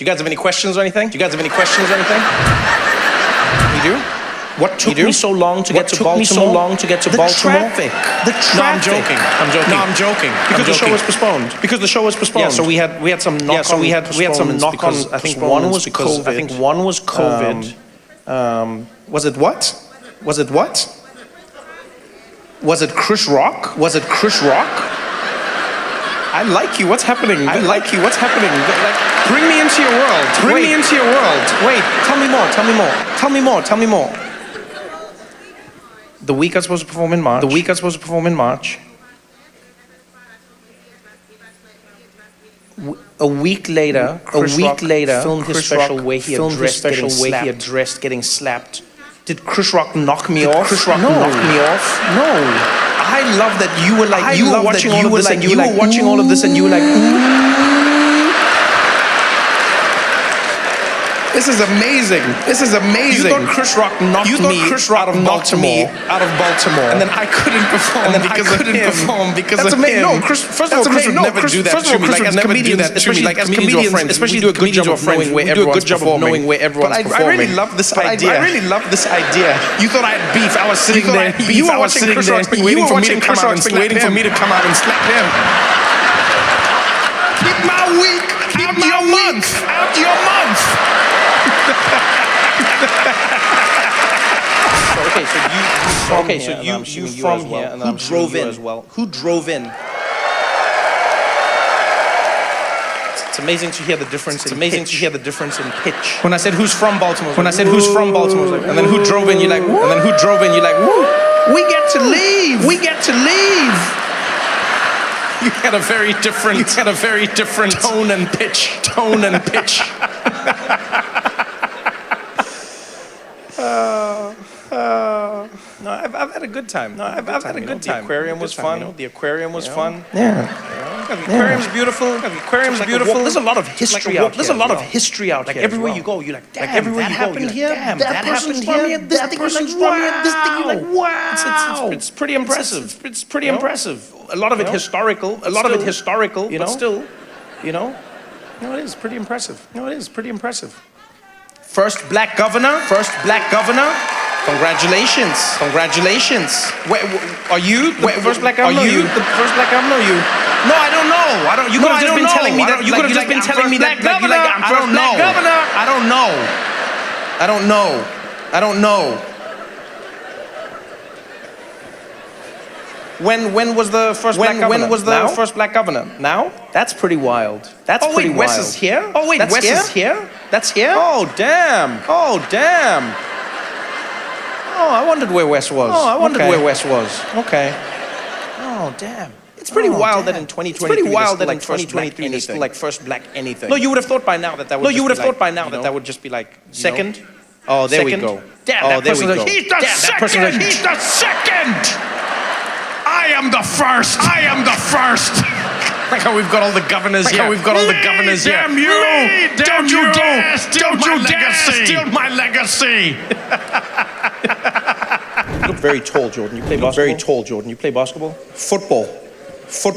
Do you guys have any questions or anything? Do you guys have any questions or anything? You do? What took me so long to get to Baltimore? The traffic. No, I'm joking. No, I'm joking. Because the show was postponed. Yeah, so we had some knock-on. I think one was COVID. Was it what? Was it Chris Rock? I like you. What's happening? Like, bring me into your world. Wait, tell me more. The week I was supposed to perform in March. A week later, filmed his special where he addressed getting slapped. Did Chris Rock knock me off? No. I love that you were like, you were watching all of this and you were like, This is amazing. You thought Chris Rock knocked me out of Baltimore. And then I couldn't perform because of him. No, Chris, first of all, Chris would never do that to me. Like as comedians, especially as comedians, especially do a good job of knowing where everyone's performing. But I really love this idea. You thought I had beef. I was sitting there. You were watching Chris Rock waiting for me to come out and slap him. Keep my week out your month. So you from here, and who drove in as well? Who drove in? It's amazing to hear the difference. Pitch. When I said who's from Baltimore, and then who drove in? You're like, woo. We get to leave. You had a very different tone and pitch. No, I've had a good time. The aquarium was fun. Yeah. The aquarium's beautiful. There's a lot of history out here. Like everywhere you go, you're like, damn, that happened here. That person's from here. This thing was from here. This thing, you're like, wow. It's pretty impressive. A lot of it historical. But still, No, it is pretty impressive. First black governor. Congratulations. Wait, are you the first black governor? No, I don't know. You could have just been telling me that. You could have just been telling me that. I don't know. When was the first black governor? First black governor? Now? That's pretty wild. Wes is here? Wes is here? That's here? Oh, damn. Oh, I wondered where Wes was. Okay. Oh, damn. It's pretty wild that in 2023 there's still like first black anything. No, you would have thought by now that that would just be like second. Oh, there we go. Damn, he's the second. I am the first. Like how we've got all the governors here. Damn you! Don't you dare steal my legacy! You look very tall, Jordan. You play basketball? Football.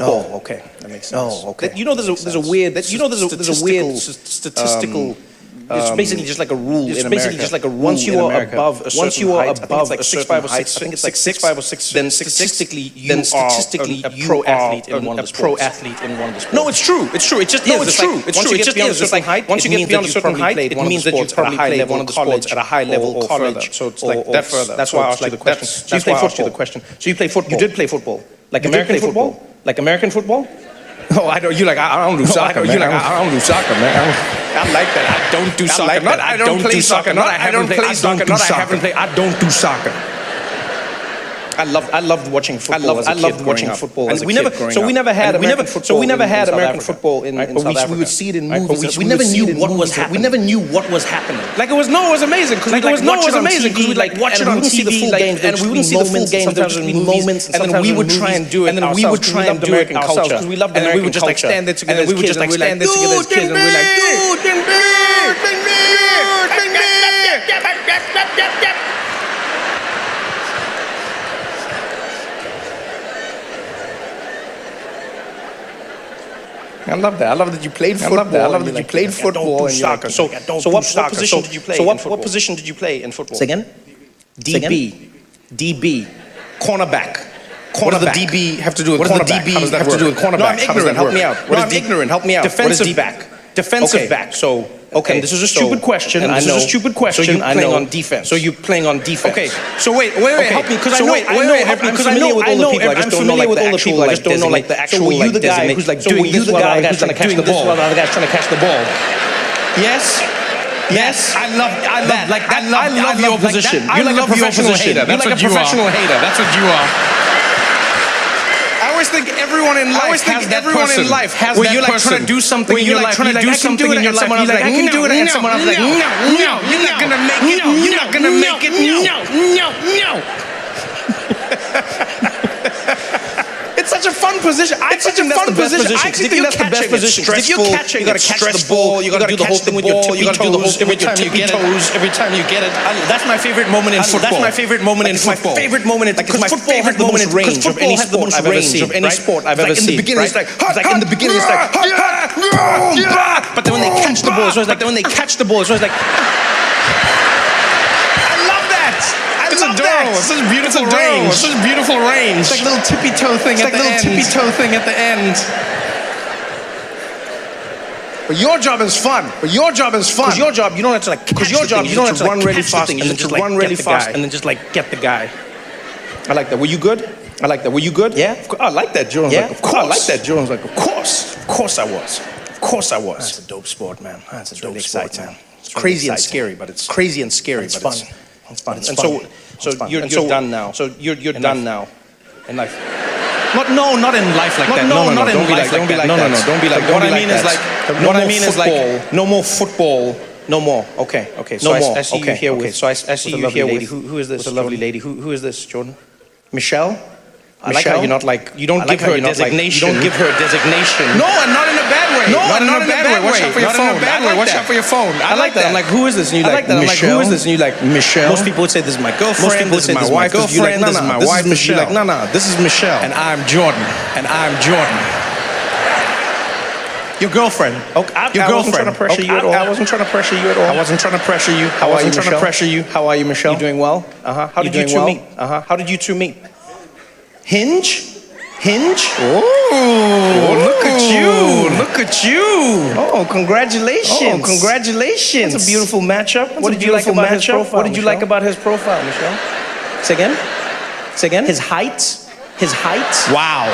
Oh, okay. That makes sense. Oh, okay. There's a weird statistical. It's basically just like a rule in America. Once you are above a certain height, I think it's like 6'5" or 6', then statistically you are a pro athlete in one of the sports. No, it's true. It just is. It's like once you get beyond a certain height, it means that you probably played one of the sports at a high level college. So it's like that further. That's why I asked you the question. So you play football. So you play football. You did play football. Like American football? Oh, I don't. You like? I don't do soccer. You like? I don't do soccer, man. I like that. I don't do soccer. Not I don't play soccer. Not I haven't played soccer. Not I haven't played. I don't do soccer. I loved watching football. I loved watching football. And we never had American football in South Africa. We would see it in movies. We never knew what was happening. Like it was amazing because we'd like watch it on TV. We wouldn't see the full games, and we wouldn't see the full games. Sometimes just be moments, and then we would try and do it. And then we would try and do American culture because we loved American culture. And we would just like stand there together as kids, and we're like, dude, and we're like, dude, I love that. I love that you played football. I love that you played football and soccer. So what position did you play? So what position did you play in football? Say again? DB. Cornerback. What does the DB have to do with cornerback? How does that work? No, I'm ignorant. Help me out. I'm ignorant. Help me out. Defensive back. Defensive back. So, okay. This is a stupid question. I know. This is a stupid question. So you're playing on defense. So you're playing on defense. Okay. So wait. Help me, because I know. I'm familiar with all the people. I just don't know like the actual. I just don't know like the actual. So were you the guy who's like doing this while the other guy's trying to catch the ball? While the other guy's trying to catch the ball. Yes. I love your position. You're like a professional hater. That's what you are. That's what you are. I always think everyone in life has that person. Where you're like trying to do something in your life. You're like, I can do it, and someone else like, I can do it, and someone else like, no, you're not gonna make it. You're not gonna make it. No. It's such a fun position. It's such a fun position. I actually think that's the best position. If you're catching, you gotta catch the ball. You gotta do the whole thing with your tippy toes. Every time you get it. That's my favorite moment in football. That's my favorite moment in football. My favorite moment in because my favorite moment in range of any sport I've ever seen. Of any sport I've ever seen. In the beginning, it's like in the beginning, it's like. But then when they catch the ball, it's always like. It's adorable. It's such a beautiful range. It's such a beautiful range. It's like a little tippy toe thing at the end. But your job is fun. Because your job, you don't have to like. Because your job, you don't have to run really fast and then just run really fast and then just like get the guy. I like that. Were you good? Yeah. I like that. Jones like, of course. I like that. Jones like, of course. Of course I was. That's a dope sport, man. That's a dope sport, man. It's crazy and scary, but it's fun. It's fun. And so you're done now. So you're done now in life. Not in life like that. No, don't be like that. What I mean is like no more football. No more. Okay. So no I more. see you here with. So I see you here with. Who is this? With a lovely lady. Who is this, Jordan? Michelle. I like how you're not like. You don't give her a designation. You don't give her a designation. No, and not in a bad way. Not in a bad way. Watch out for your phone. Watch out for your phone. I like that. I'm like, who is this? And you like, Michelle. who is this? And you like, Michelle. Most people would say this is my girlfriend. Most people would say this is my girlfriend. This is my wife. This is Michelle. This is Michelle. And I'm Jordan. Your girlfriend. Your girlfriend. I wasn't trying to pressure you at all. I wasn't trying to pressure you. How are you, Michelle? You doing well? How did you two meet? How did you two meet? Hinge? Oh, look at you. Oh, congratulations. That's a beautiful matchup. What did you like about his profile? What did you like about his profile, Michelle? Say again? His height. Wow.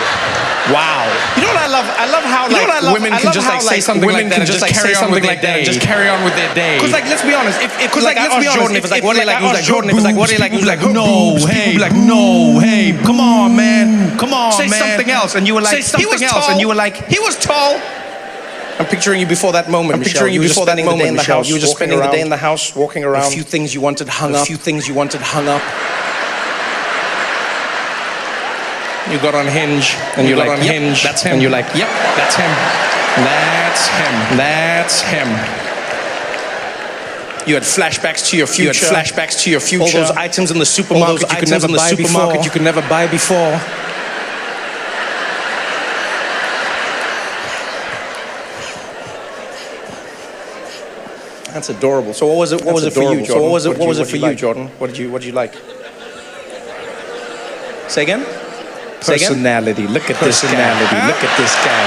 You know what I love? I love how women can just like say something like that and just carry on with their day. Just carry on with their day. Because like, let's be honest. If Jordan, if it's like, what do you like? He was like, Jordan, if it's like, what do you like? He was like, no, hey, come on, man. Say something else. And you were like, he was tall. I'm picturing you before that moment, Michelle. You were just spending the day in the house. You were just spending the day in the house, walking around. A few things you wanted hung up. You got on Hinge, and you're like, yep, that's him. And you're like, yep, that's him. You had flashbacks to your future. All those items in the supermarket you could never buy before. That's adorable. So what was it for you, Jordan? What was it for you, Jordan? What did you like? Say again? Personality. Look at this guy. Look at this guy.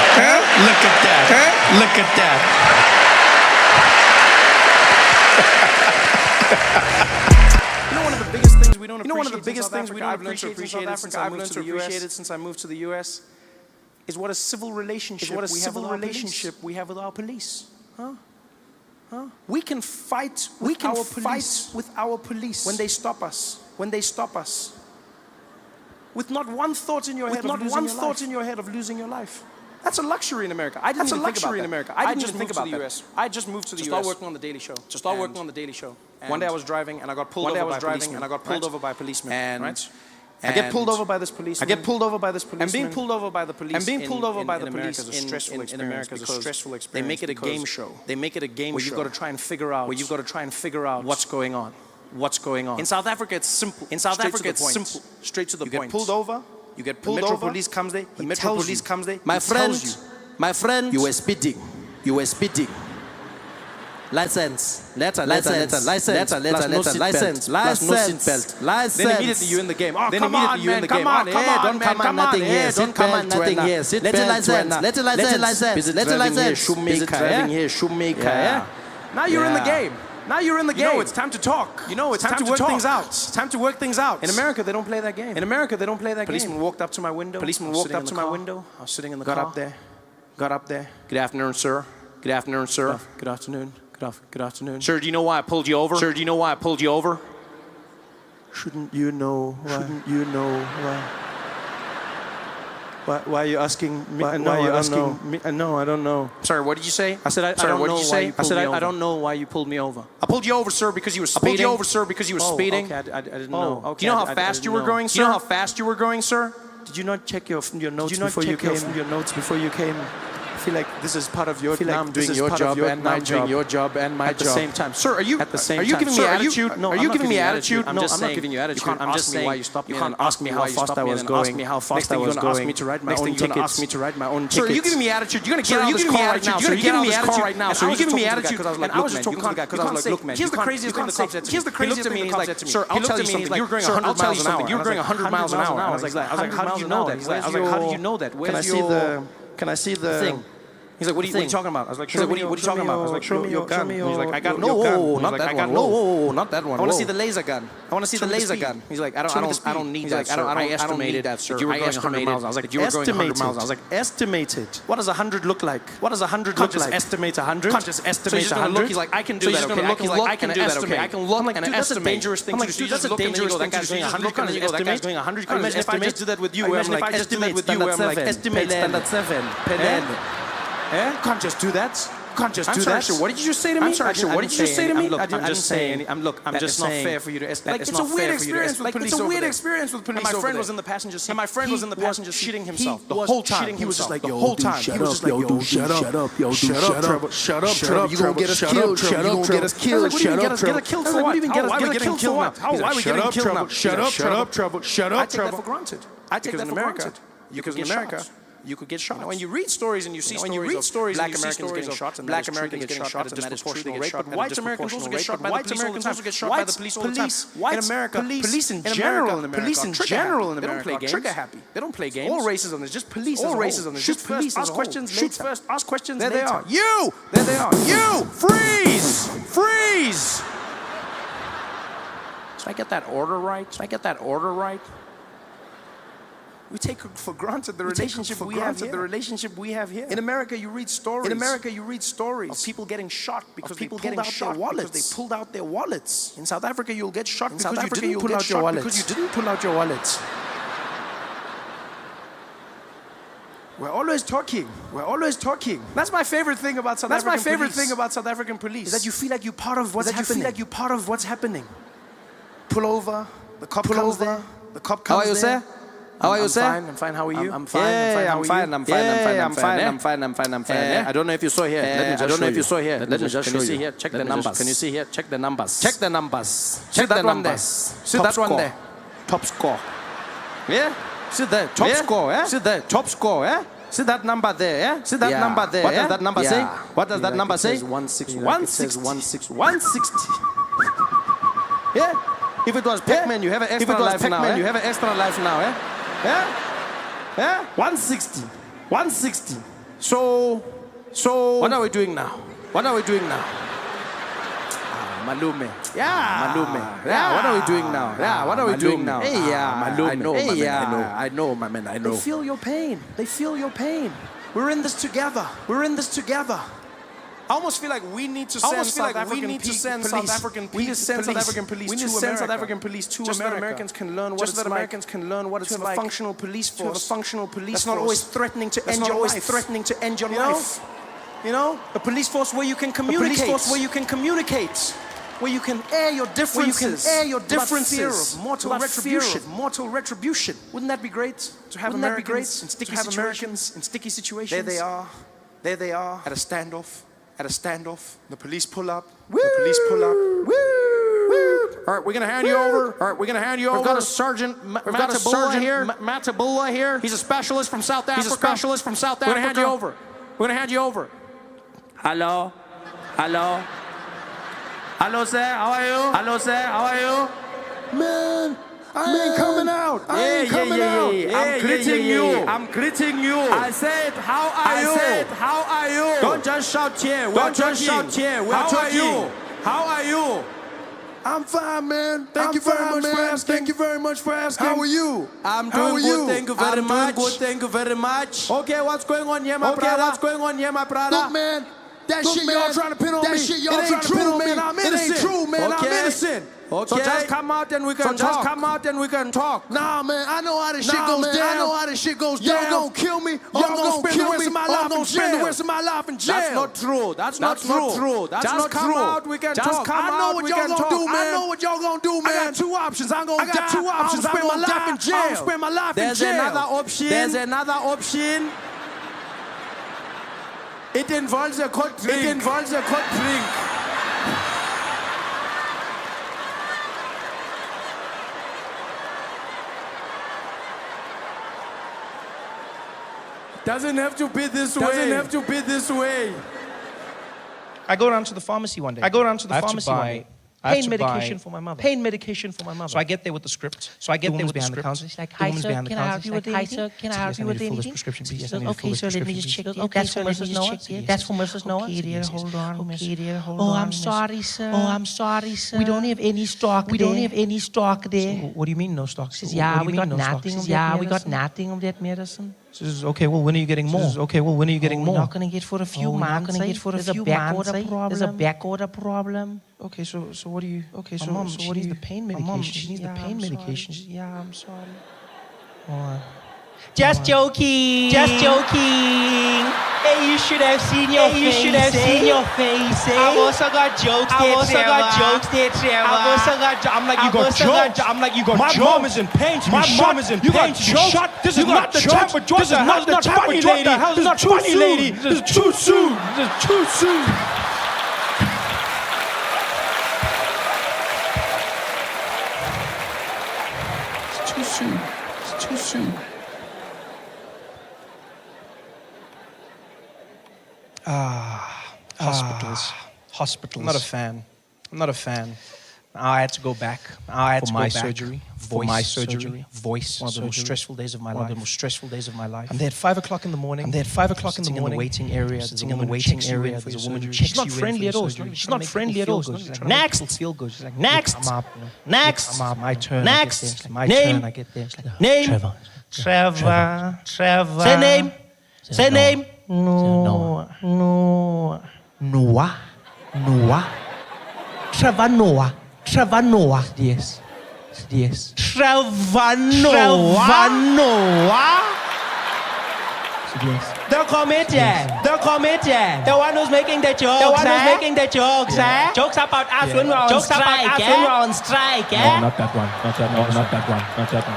Look at that. Look at that. You know, one of the biggest things we don't appreciate since I moved to the US is what a civil relationship we have with our police. We can fight with our police when they stop us. With not one thought in your head of losing your life. That's a luxury in America. I didn't even think about that. I just moved to the US. Start working on the Daily Show. One day I was driving and I got pulled over by a policeman. Right? I get pulled over by this policeman. And being pulled over by the police in America is a stressful experience. They make it a game show. Where you've got to try and figure out what's going on. In South Africa, it's simple. Straight to the point. You get pulled over. The Metro police comes there. My friend, My friend, you were speeding. You were speeding. License. Letter, license. License. Letter, license. Plus no seatbelt. License. Then immediately you in the game. Oh, then come on, man. Come on, don't come on, nothing here. Don't come on, nothing here. Letter, license. Letter, license. Letter, license. Shoemaker. Driving here, shoemaker. Now you're in the game. Now you're in the game. You know, it's time to talk. You know, it's time to work things out. It's time to work things out. In America, they don't play that game. In America, they don't play that game. Policeman walked up to my window. Policeman walked up to my window. I was sitting in the car. Got up there. Got up there. Good afternoon, sir. Good afternoon, sir. Good afternoon. Good afternoon. Sir, do you know why I pulled you over? Sir, do you know why I pulled you over? Shouldn't you know why? Shouldn't you know why? Why are you asking me? Why are you asking me? No, I don't know. Sorry, what did you say? I said I don't know why you pulled me over. I don't know why you pulled me over. I pulled you over, sir, because you were speeding. I pulled you over, sir, because you were speeding. Okay, I didn't know. Okay, do you know how fast you were going, sir? Do you know how fast you were going, sir? Did you not check your notes before you came? I feel like this is part of your job. I'm doing your job and my job. Your job and my job. At the same time. Sir, are you giving me attitude? No, are you giving me attitude? No, I'm not giving you attitude. I'm just saying why you stopped me. You can't ask me how fast I was going. Ask me how fast I was going. Ask me to write my own tickets. Ask me to write my own tickets. Sir, are you giving me attitude? You're gonna get out of this car right now. You're gonna get out of this car right now. Sir, you're giving me attitude. And I was just talking to the guy because I was like, look, man. Here's the craziest thing the cop said to me. Here's the craziest thing the cop said to me. Sir, I'll tell you something. You were going 100 miles an hour. You were going 100 miles an hour. I was like, how did you know that? I was like, how did you know that? Can I see the thing? He's like, what are you talking about? I was like, what are you talking about? I was like, show me your gun. He's like, I got no gun. Not that one. No, not that one. I want to see the laser gun. I want to see the laser gun. He's like, I don't need that. I estimated that, sir. You were going 100 miles. I was like, you were going 100 miles. I was like, estimated. What does 100 look like? What does 100 look like? Can't just estimate 100. Can't just estimate 100. He's like, I can do that. Okay, I can look. I can do that. Okay, I can look and estimate. That's a dangerous thing to do. That's a dangerous thing to do. That guy's going 100. And you go, that guy's going 100. Imagine if I just do that with you. Imagine if I just do that with you. I'm like, estimate standard 7. You can't just do that. Can't just do that. What did you just say to me? I'm sorry, what did you just say to me? I'm just saying. I'm just not fair for you to estimate. It's a weird experience with police. It's a weird experience with police. My friend was in the passenger seat. And my friend was in the passenger seat shitting himself the whole time. He was just like, the whole time. He was just like, yo, dude, shut up, Trevor. Shut up, Trevor. You gonna get us killed, Trevor. You gonna get us killed. Shut up, Trevor. Get killed for what? Why are we getting killed now? Why are we getting killed now? Shut up, Trevor. Shut up, Trevor. I take that for granted. I take that for granted. Because in America, you could get shot. When you read stories and you see stories of Black Americans getting shot, and Black Americans getting shot at a disproportional rate, but white Americans also get shot by the police all the time. White police all the time. In America, police in general in America, they don't play games. Trigger happy. They don't play games. All racism is just police. All racism is just police. Ask questions later. Shoot first. Ask questions later. There they are. You. There they are. You. Freeze. Freeze. Did I get that order right? Did I get that order right? We take for granted the relationship we have here. The relationship we have here. In America, you read stories. Of people getting shot because they pulled out their wallets. Because they pulled out their wallets. In South Africa, you'll get shot because you didn't pull out your wallets. Because you didn't pull out your wallets. We're always talking. That's my favorite thing about South African police. Is that you feel like you're part of what's happening. Pull over. The cop comes there. The cop comes there. How are you, sir? How are you, sir? I'm fine. How are you? I'm fine. I'm fine. I don't know if you saw here. Let me just show you. Check the numbers. Can you see here? Check the numbers. Check the numbers. See that one there? Top score. Yeah? See that? Top score, eh? See that? Top score, eh? See that number there, yeah? See that number there. What does that number say? What does that number say? 160. 160. 160. Yeah? If it was Pac-Man, you have an extra life now. You have an extra life now, eh? Yeah? 160. 160. So what are we doing now? Malume. Yeah. Malume. Yeah, what are we doing now? Yeah, what are we doing now? Hey, yeah. Malume. I know, my man. They feel your pain. We're in this together. I almost feel like we need to send South African police to America. Just that Americans can learn what it's like. To have a functional police force. That's not always threatening to end your life. You know? A police force where you can communicate. Where you can air your differences. Without fear of mortal retribution. Wouldn't that be great? To have Americans in sticky situations. There they are. At a standoff. The police pull up. Woo! All right, we're gonna hand you over. We've got a sergeant. Matabula here. He's a specialist from South Africa. We're gonna hand you over. We're gonna hand you over. Hello? Hello? Hello, sir, how are you? Hello, sir, how are you? Man, I ain't coming out. I ain't coming out. I'm greeting you. I'm greeting you. I said, how are you? I said, how are you? Don't just shout here. Don't just shout here. We're talking. How are you? How are you? I'm fine, man. Thank you very much for asking. Thank you very much for asking. How are you? I'm doing good. Thank you very much. Good. Thank you very much. Okay, what's going on here, my brother? What's going on here, my brother? Look, man. That shit y'all trying to pin on me. That shit y'all trying to pin on me. I'm innocent. It ain't true, man. I'm innocent. Okay. So just come out and we can talk. Just come out and we can talk. Nah, man. I know how this shit goes down. I know how this shit goes down. Y'all gonna kill me. Y'all gonna spend the rest of my life in jail. Spend the rest of my life in jail. That's not true. That's not true. That's not true. Just come out. We can talk. Just come out. I know what y'all gonna do, man. I know what y'all gonna do, man. I got two options. I'm gonna die. I got two options. I'm gonna spend my life in jail. I'm gonna spend my life in jail. There's another option. There's another option. It involves a cold drink. It involves a cold drink. Doesn't have to be this way. Doesn't have to be this way. I go down to the pharmacy one day. Pain medication for my mother. Pain medication for my mother. So I get there with the script. So I get there with the script. She's like, hi sir, can I help you with anything? Can I help you with anything? Okay, so let me just check. Okay, so let me just check. That's for Mrs. Noah. Okay, dear, hold on. Okay, dear, hold on. Oh, I'm sorry, sir. Oh, I'm sorry, sir. We don't have any stock. We don't have any stock there. What do you mean no stock? Yeah, we got nothing. Yeah, we got nothing of that medicine. Okay, well, when are you getting more? Okay, well, when are you getting more? We're not gonna get for a few months. There's a back order problem. Okay, so what do you? Okay, so mom, so what needs the pain medication? She needs the pain medication. Yeah, I'm sorry. Just joking. Just joking. Hey, you should have seen your face. You should have seen your face. I've also got jokes there, Trevor. I'm like, you got jokes. I'm like, you got jokes. My mom is in pain. My mom is in pain. You got jokes. This is not the time for jokes. This is not the funny lady. This is not funny lady. This is too soon. This is too soon. It's too soon. It's too soon. Hospitals. I'm not a fan. I had to go back. For my surgery. Voice. One of the most stressful days of my life. I'm there at 5 o'clock in the morning. Sitting in the waiting area. There's a woman who checks you. She's not friendly at all. She's not friendly at all. Next. Next. Next. My turn. Next. Name. I get there. Name. Trevor. Say name. Say name. Noah. Trevor Noah. Yes. Trevor Noah. Yes. The comedian. The one who's making the jokes. Jokes about us when we're on strike. No, not that one.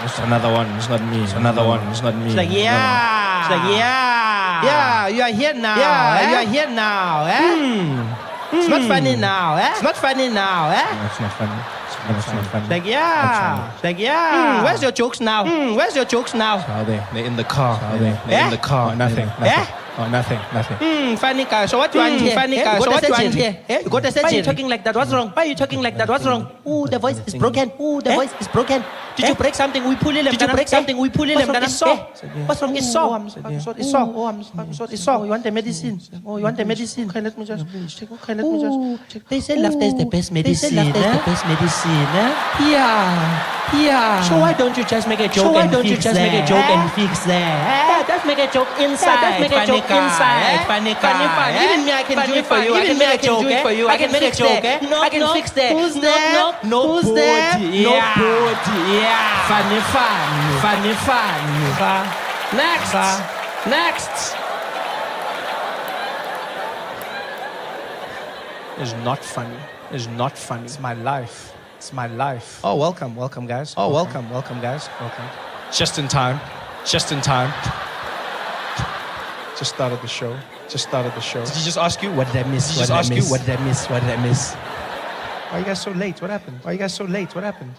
It's another one. It's not me. It's like, yeah, you are here now. It's not funny now. No, it's not funny. Like, yeah. Where's your jokes now? They're in the car. They're in the car. Nothing. Oh, nothing. Funny guy. So what you want here? You got a surgeon. Why are you talking like that? What's wrong? Ooh, the voice is broken. Did you break something? We pull him. What's wrong? It's sore. It's sore. You want the medicine? Okay, let me just check. They say laughter is the best medicine. Yeah. So why don't you just make a joke and fix that? Yeah, just make a joke inside. Funny. Even me, I can do it for you. I can make a joke. I can make a joke. I can fix that. Who's there? Nobody. Yeah. Funny. Next. It's not funny. It's my life. Oh, welcome, guys. Welcome. Just in time. Just started the show. Did he just ask you? What did I miss? What did I miss? Why are you guys so late? What happened?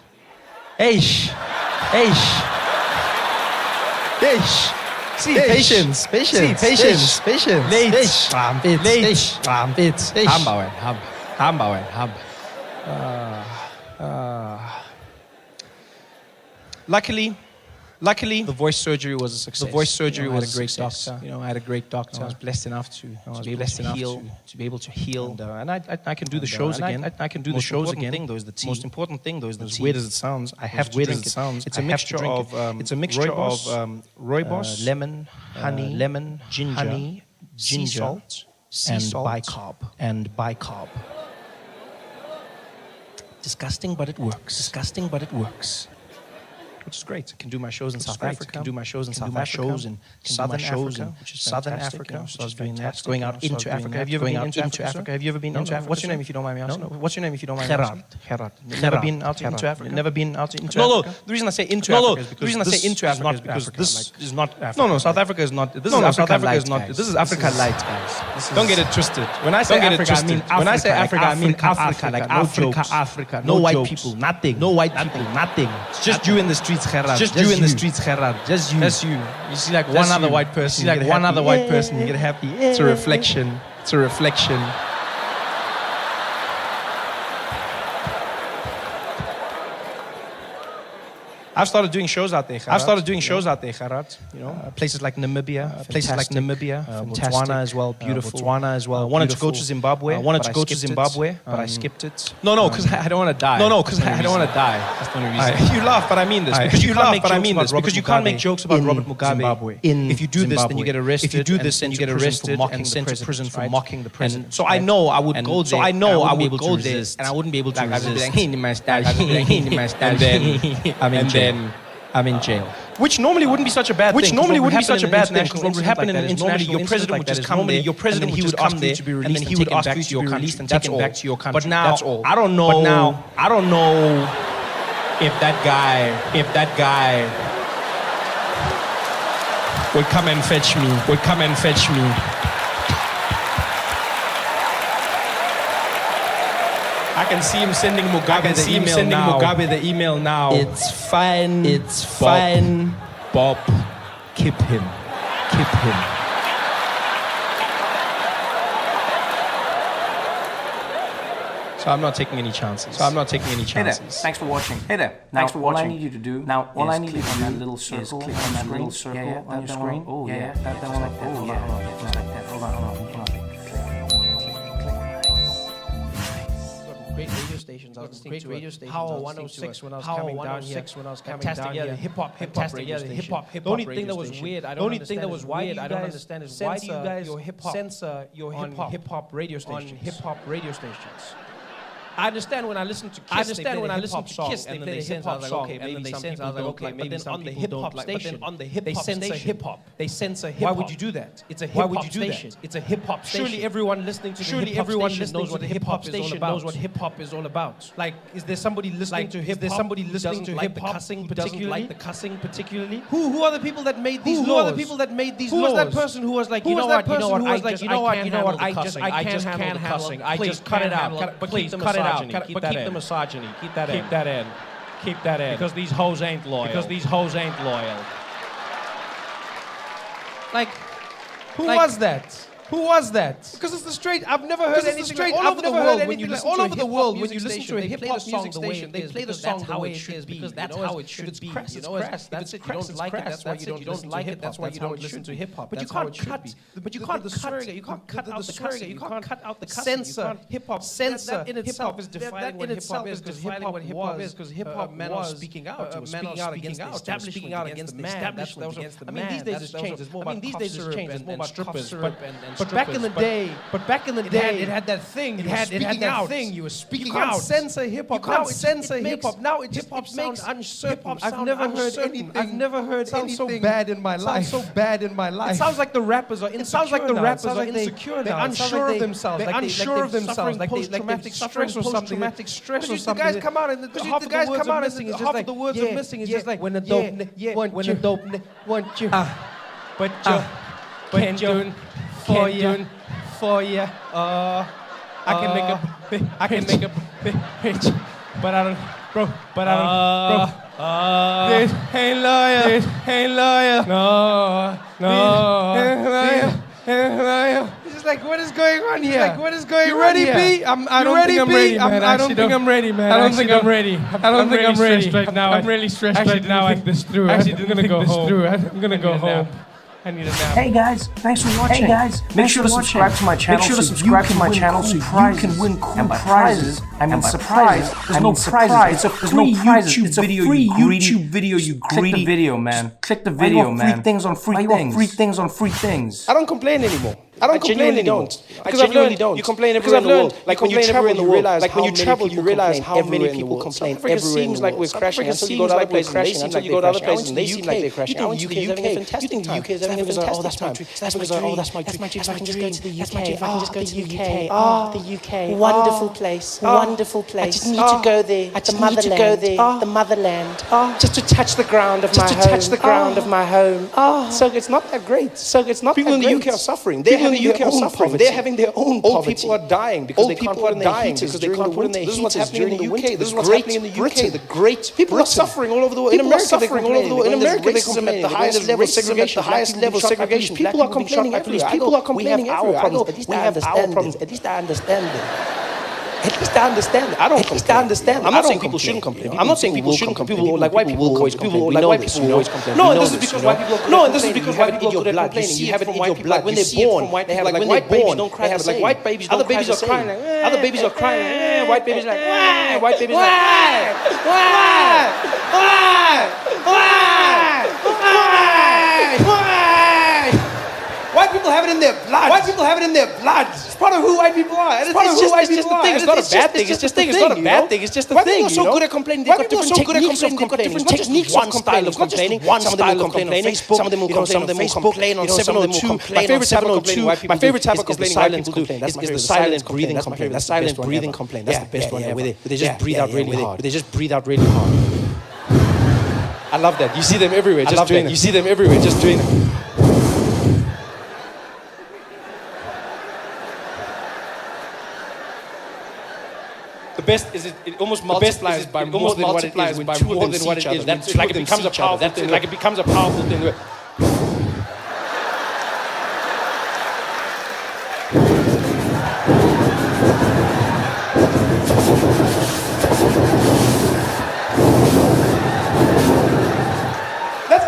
See, patience. Late. Ham. Luckily, the voice surgery was a success. Was a great doctor. I had a great doctor. I was blessed enough to be able to heal. And I can do the shows again. I can do the shows again. Most important thing, though, is as weird as it sounds, I have to drink it. It's a mixture of rooibos, lemon, honey, ginger, sea salt, and bicarb. Disgusting, but it works. Which is great. I can do my shows in South Africa. Can do my shows in Southern Africa, which is Southern Africa. So I was doing that. Going out into Africa. Have you ever been into Africa? Have you ever been into Africa? What's your name, if you don't mind me asking? What's your name, if you don't mind me asking? Gerard. Never been out into Africa? Never been out into Africa? No. The reason I say into Africa is because this is not Africa. No. South Africa is not. This is Africa Light, guys. This is Africa Light, guys. Don't get it twisted. When I say Africa, I mean Africa. Like Africa. No white people. Nothing. It's just you in the streets. Just you in the streets, Gerard. Just you. You see like one other white person. You get happy. It's a reflection. I've started doing shows out there, Gerard. Places like Namibia, Botswana as well, beautiful. I wanted to go to Zimbabwe, but I skipped it. No, because I don't want to die. That's the only reason. You laugh, but I mean this. Because you can't make jokes about Robert Mugabe. If you do this, then you get arrested. If you do this, then you get arrested and sent to prison for mocking the president. So I know I would go there. And I wouldn't be able to resist. And then I'm in jail. Which normally wouldn't be such a bad thing. Because what would happen in an international, your president would just come there, and then he would ask you to be released, and he would ask you to be released and taken back to your country. But now, I don't know if that guy would come and fetch me. I can see him sending Mugabe the email now. It's fine. Bob, keep him. So I'm not taking any chances. Hey there, thanks for watching. All I need you to do now, all I need you to do on that little circle, on your screen. Oh yeah, that one like that. Just like that. Hold on. Great radio stations. Power 106 when I was coming down here. Fantastic, yeah, the hip hop radio station. The only thing that was weird, I don't understand is why do you guys censor your hip hop radio stations? I understand when I listen to Kiss, they play the hip hop song, and then they censor. I was like, okay, maybe some people don't like. But then on the hip hop station, they censor hip hop. Why would you do that? It's a hip hop station. It's a hip hop station. Surely everyone listening to the hip hop station knows what the hip hop station knows what hip hop is all about. Like, is there somebody listening to hip hop? Is there somebody listening to hip hop who doesn't like the cussing particularly? Who are the people that made these laws? Who are the people that made these laws? Who was that person who was like, I just can't handle the cussing. I just cut it out. Please cut it out. But keep the misogyny. Keep that in. Because these hoes ain't loyal. Like, who was that? Because it's the straight. I've never heard anything. All over the world, when you listen to a hip hop music station, they play the song the way it should be. Because that's how it should be. That's it. You don't like it. That's why you don't like it. That's why you don't listen to hip hop. But you can't cut. But you can't cut out the cussing. You can't cut out the cussing. Censor hip hop. That in itself is defining what hip hop is. Because hip hop was. Because hip hop men are speaking out. Speaking out against the establishment. Against the establishment. I mean, these days it's changed. It's more about cough syrup and strippers. But back in the day, it had that thing. You were speaking out. You can't censor hip hop. Now hip hop sounds uncertain. I've never heard anything so bad in my life. It sounds like the rappers are insecure now. They're unsure of themselves. Like post-traumatic stress or something. The guys come out and half of the words are missing. It's just like when a dope want you, but can't do for you. I can make a bitch, but I don't. Bro, but I don't. This ain't loyal. This ain't loyal. No. He's just like, what is going on here? Like, what is going on? You ready, B? I don't think I'm ready, man. I don't think I'm ready, man. I don't think I'm ready. I don't think I'm ready right now. I'm really stressed right now. I think this through. Actually, I'm gonna go home. I'm gonna go home. I need a nap. Hey guys, thanks for watching. Hey guys, make sure to subscribe to my channel. Make sure to subscribe to my channel so you can win cool prizes. I mean, surprise. There's no prizes. It's a free YouTube video. YouTube video. You greedy. Click the video, man. Click the video, man. Free things on free things. Free things on free things. I don't complain anymore. I genuinely don't. Because I've learned, you complain everywhere in the world. Like when you travel, you realize how many people complain everywhere in the world. Seems like we're crashing until you go to other places. Until you go to other places and they seem like they're crashing. I went to the UK. You think the UK is having a fantastic time? That's my dream. That's my dream. If I can just go to the UK. If I can just go to the UK. The UK. Wonderful place. Wonderful place. I just need to go there. I just need to go there. The motherland. Just to touch the ground of my home. Just to touch the ground of my home. So it's not that great. So it's not that great. People in the UK are suffering. They're having their own poverty. Old people are dying because they can't put in their heaters during the winter. This is what's happening in the UK. This is what's happening in the UK. The great people are suffering all over the world. In America, they're complaining. In America, they're complaining. The highest level segregation. The highest level segregation. People are complaining everywhere. People are complaining everywhere. We have our problems. At least I understand them. At least I understand it. I don't complain. I'm not saying people shouldn't complain. I'm not saying people shouldn't complain. People like white people always complain. Like white people always complain. No, and this is because white people. No, and this is because white people are good at complaining. You have it in your blood. When they're born, they have like white babies don't cry. They have like white babies. Other babies are crying. Other babies are crying. White babies like why? White babies like why? White people have it in their blood. White people have it in their blood. It's part of who white people are. It's part of who white people are. It's not a bad thing. It's just a thing. It's not a bad thing. It's just a thing. White people are so good at complaining. They've got different techniques of complaining. Different techniques of complaining. One style of complaining. Some of them will complain on Facebook. On 702. My favorite type of complaining. My favorite type of complaining white people do is the silent breathing complaint. That silent breathing complaint. That's the best one ever. Where they just breathe out really hard. They just breathe out really hard. I love that. You see them everywhere. Just doing it. You see them everywhere. Just doing it. The best is it almost multiplies by more than what it is when two of them see each other. That's like it becomes a powerful thing. Like it becomes a powerful thing.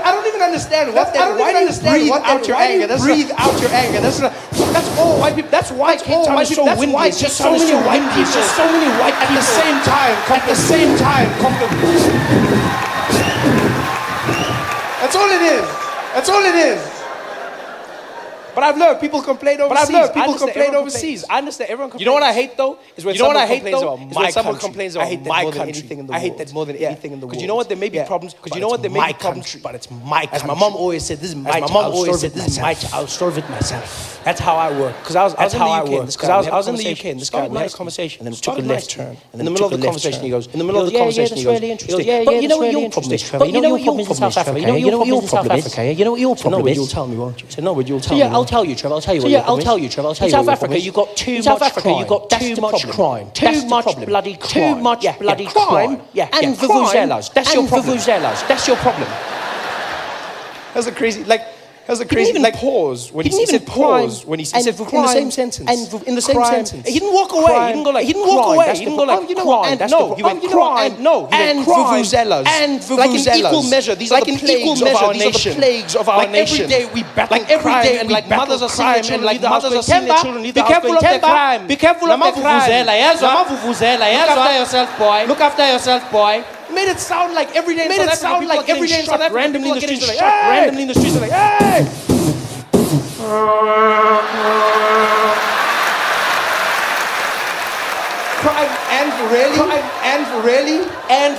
I don't even understand what that. Why do you breathe out your anger? Breathe out your anger. That's all white people. That's why Cape Town is so windy. It's just so many white people. Just so many white people at the same time. At the same time. That's all it is. That's all it is. But I've learned people complain overseas. I understand everyone complains. You know what I hate though? Is when someone complains about my country. I hate that more than anything in the world. Because you know what? There may be problems. Because you know what? There may be problems. But it's my country. As my mom always said, this is my country. I'll solve it myself. That's how I work. Because I was in the UK. Because I was in the UK and this guy had a conversation and then took a left turn. And in the middle of the conversation he goes, But you know what your problem is, Trevor? You know what your problem is in South Africa? You know what your problem is? You know what your problem is? You'll tell me, won't you? I said, no, but you'll tell me. I'll tell you, Trevor. I'll tell you what. I'll tell you, Trevor. I'll tell you. In South Africa, you got too much crime. Too much bloody crime. Too much bloody crime. And vuvuzelas. That's your problem. That's your problem. That's a crazy, pause when he said pause when he said in the same sentence. And in the same sentence. He didn't walk away. He didn't go like. He didn't walk away. He didn't go like crime. No, he went crime. No, and vuvuzelas. And vuvuzelas. Like in equal measure. These are the plagues of our nation. These are the plagues of our nation. Like every day we battle crime and like mothers are seeing their children leave the house. Be careful of the crime. Be careful of the crime. Look after yourself, boy. Look after yourself, boy. Made it sound like every day in South Africa, randomly in the streets, like, hey! Crime and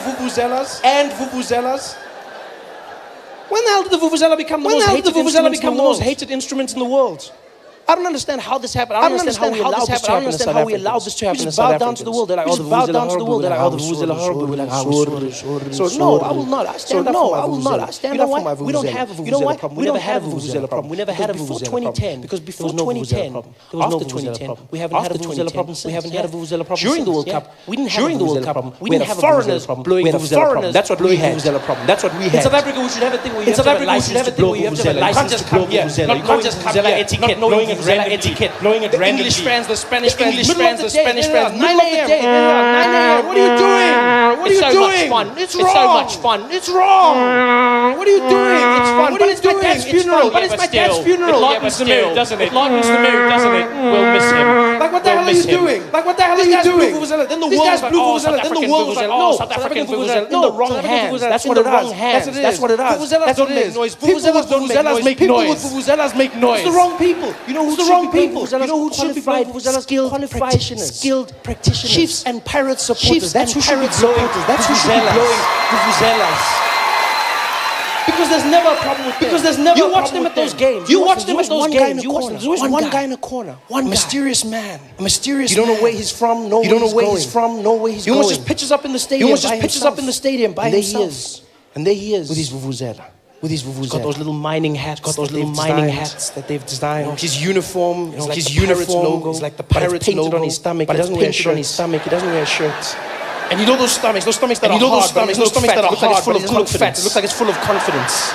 vuvuzelas. When the hell did the vuvuzela become the most hated instruments in the world? I don't understand how this happened. I don't understand how this happened. I don't understand how we allowed this to happen in South Africa. We just bowed down to the world. They're like, oh, the vuvuzela horrible. We're like, so no, I will not. I stand up for my vuvuzela. I stand up for my vuvuzela. We don't have a vuvuzela problem. We never had a vuvuzela problem. We never had a vuvuzela problem. Because before 2010, after 2010, we haven't had a vuvuzela problem. We haven't had a vuvuzela problem during the World Cup. We didn't have a vuvuzela problem. We didn't have foreigners blowing vuvuzela problem. That's what we had. That's what we had. In South Africa, we should have a thing where you have to have a license to blow vuvuzela. You can't just come here, not knowing vuvuzela etiquette, knowing vuvuzela etiquette, knowing it randomly. The English fans, the Spanish fans, English fans, the Spanish fans. 9 a.m. 9 a.m. What are you doing? What are you doing? It's so much fun. It's wrong. What are you doing? It's fun. What are you doing? It's my dad's funeral. But it's my dad's funeral. It lightens the mood, doesn't it? It lightens the mood, doesn't it? We'll miss him. Like what the hell are you doing? Like what the hell are you doing? Then the world's like, oh, South African vuvuzela. No, South African vuvuzela. In the wrong hands. That's what it is. That's what it is. Vuvuzelas don't make noise. Vuvuzelas make noise. People with vuvuzelas make noise. It's the wrong people. You know who's the wrong people? You know who should be blowing vuvuzelas? Skilled practitioners. Chiefs and pirate supporters. That's who should be blowing. That's who should be blowing vuvuzelas. Because there's never a problem with them. Because there's never you watch them at those games. You watch them at those games. You watch them. There's always one guy in a corner. One mysterious man. A mysterious man. You don't know where he's from. You don't know where he's from. No where he's going. He almost just pitches up in the stadium. He almost just pitches up in the stadium by himself. And there he is. With his vuvuzela. He's got those little mining hats. That they've designed. His uniform. His uniform logo. It's like the pirate's logo on his stomach. But he doesn't wear a shirt on his stomach. He doesn't wear a shirt. And you know those stomachs that are hard, those stomachs that are hard, full of confidence. It looks like it's full of confidence.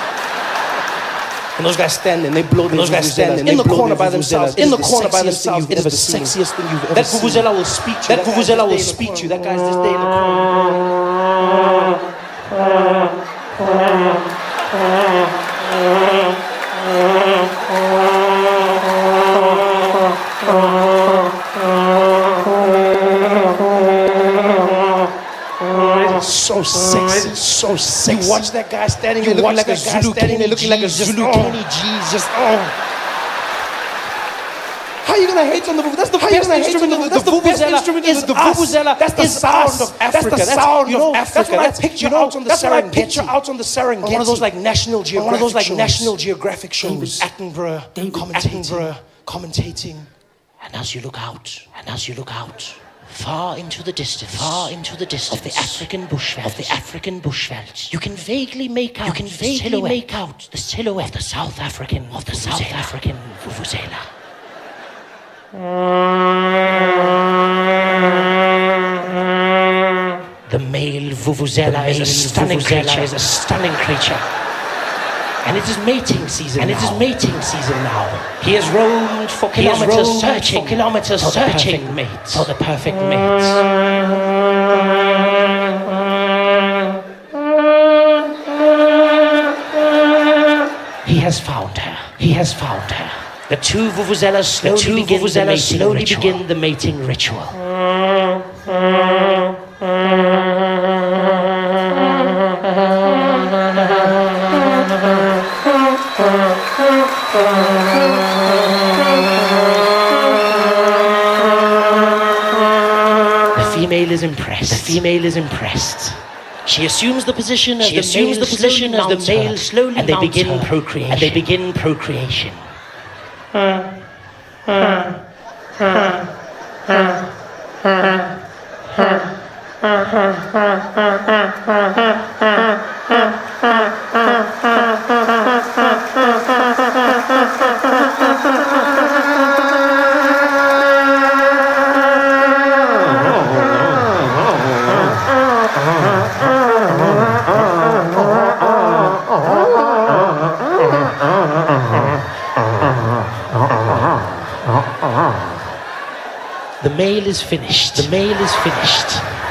And those guys standing, they blow those guys standing in the corner by themselves. In the corner by themselves, it is the sexiest thing you've ever seen. That vuvuzela will speak to you. That vuvuzela will speak to you. That guy's just there in the so sexy, so sexy. You watch that guy standing there looking like a Zulu Kenny, looking like a Zulu Kenny G's, just How are you gonna hate on the vuvuzela? That's the best instrument of the vuvuzela. That's the sound of Africa. That's the sound of Africa. That's what I picture out on the Serengeti. One of those like National Geographic shows. Attenborough commentating. And as you look out, far into the distance of the African bushveld, you can vaguely make out the silhouette of the South African vuvuzela. The male vuvuzela is a stunning creature. And it is mating season now. He has roamed for kilometers searching for the perfect mate. He has found her. The two vuvuzelas slowly begin the mating ritual. The female is impressed. She assumes the position as the male slowly and they begin procreation. The male is finished.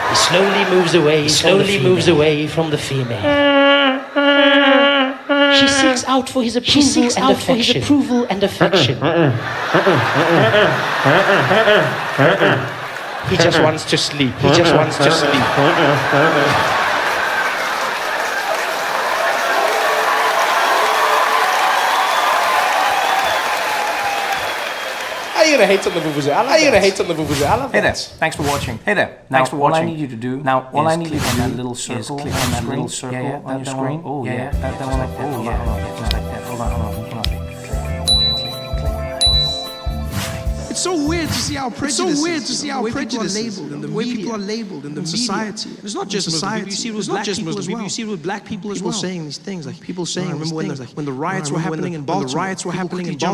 He slowly moves away from the female. She seeks out for his approval and affection. He just wants to sleep. How you gonna hate on the vuvuzela? Hey there, thanks for watching. All I need you to do now, all I need you to do on that little circle, on that little circle on your screen. Oh yeah, that one like that. Hold on, just like that. Hold on. so weird to see how prejudice labeled and the way people are labeled in the society. It's not just society. It's not just Muslims. You see it with black people as well. People saying these things, like people saying. Remember when the riots were happening in Baltimore?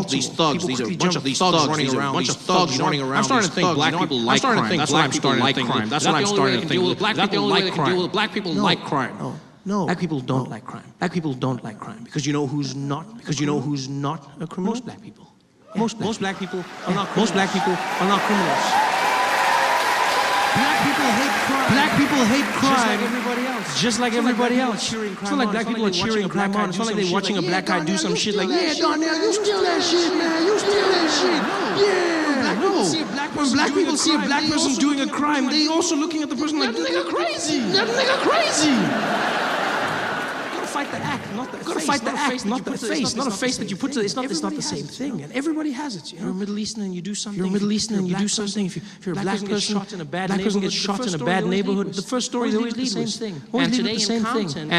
These thugs, these are a bunch of these thugs running around. Bunch of thugs running around. I'm starting to think black people like crime. That's why I'm starting to think. That's what I'm starting to think. Black people like crime. Black people like crime. No, black people don't like crime. Black people don't like crime because you know who's not. Because you know who's not a criminal. Most black people. Yeah. Most black people are not. Most black people are not criminals. Black people hate crime. Black people hate crime. Just like everybody else. It's not like black people are cheering crime on. It's not like they're watching a black guy do some shit like, yeah, Darnell, you steal that shit, man. You steal that shit. Yeah, no. When black people see a black person doing a crime, they also looking at the person like, that nigga crazy. That nigga crazy. Fight the act, not the face. Gotta fight the act, not the face. Not a face that you put to it. It's not the same thing. And everybody has it. You're a Middle Eastern and you do something. You're a Middle Eastern and you do something. If you're a black person gets shot in a bad neighborhood, the first story is always the same thing. And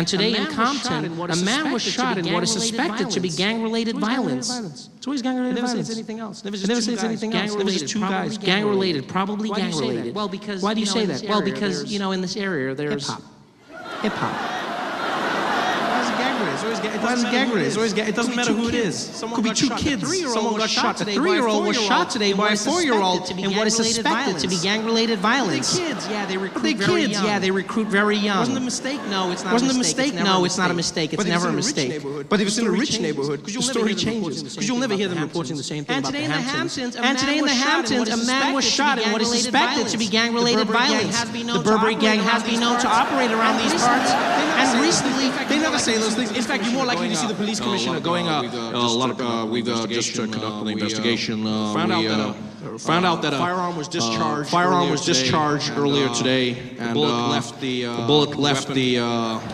today in Compton, a man was shot in what is suspected to be gang-related violence. It's always gang-related violence. Never says anything else. Never says anything else. Never says two guys. Gang-related, probably gang-related. Why do you say that? Well, because, you know, in this area, there's hip-hop. It doesn't matter who it is. Could be two kids. Someone got shot. A 3-year-old was shot today by a 4-year-old in what is suspected to be gang-related violence. The kids, yeah, they recruit very young. Wasn't a mistake? No, it's not. Wasn't a mistake? No, it's not a mistake. It's never a mistake. But if it's in a rich neighborhood, the story changes because you'll never hear them reporting the same thing about the Hamptons. And today in the Hamptons, a man was shot in what is suspected to be gang-related violence. The Burberry gang has been known to operate around these parts, and recently they never say those things. In fact, you're more likely to see the police commissioner going. We've just conducted an investigation. Found out that a firearm was discharged earlier today, and the bullet left the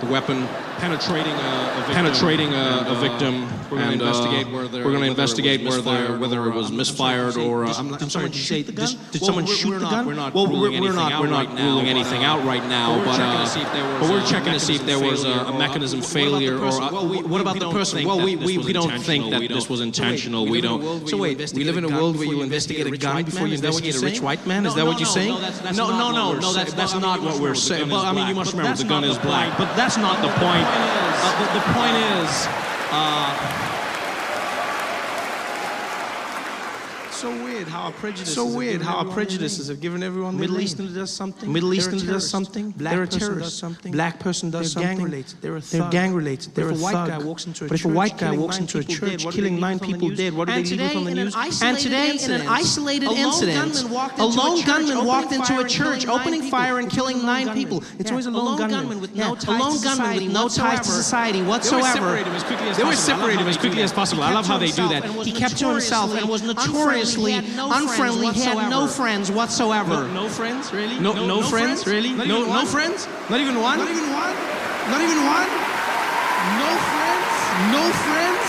weapon, penetrating a victim. We're going to investigate whether it was misfired or. Did someone shoot the gun? Did someone shoot the gun? We're not ruling anything out right now, but we're checking to see if there was a mechanism failure or. What about the person? Well, we don't think that this was intentional. We don't. So wait, we live in a world where you investigate a gun before you investigate a rich white man? Is that what you're saying? No, that's not what we're saying. Well, I mean, you must remember the gun is black, but that's not the point. The point is. So weird how our prejudices have given everyone the Middle Eastern does something. Black person does something. Black person does something. They're gang-related. They're a thug. But if a white guy walks into a church killing 9 people dead, what do they leave on the news? And today, in an isolated incident, a lone gunman walked into a church, opening fire and killing 9 people. It's always a lone gunman with no ties to society whatsoever. They always separate him as quickly as possible. I love how they do that. He kept to himself and was notoriously unfriendly. He had no friends whatsoever. No friends? Really? No friends? Really? No friends? Not even one? Not even one? No friends? No friends?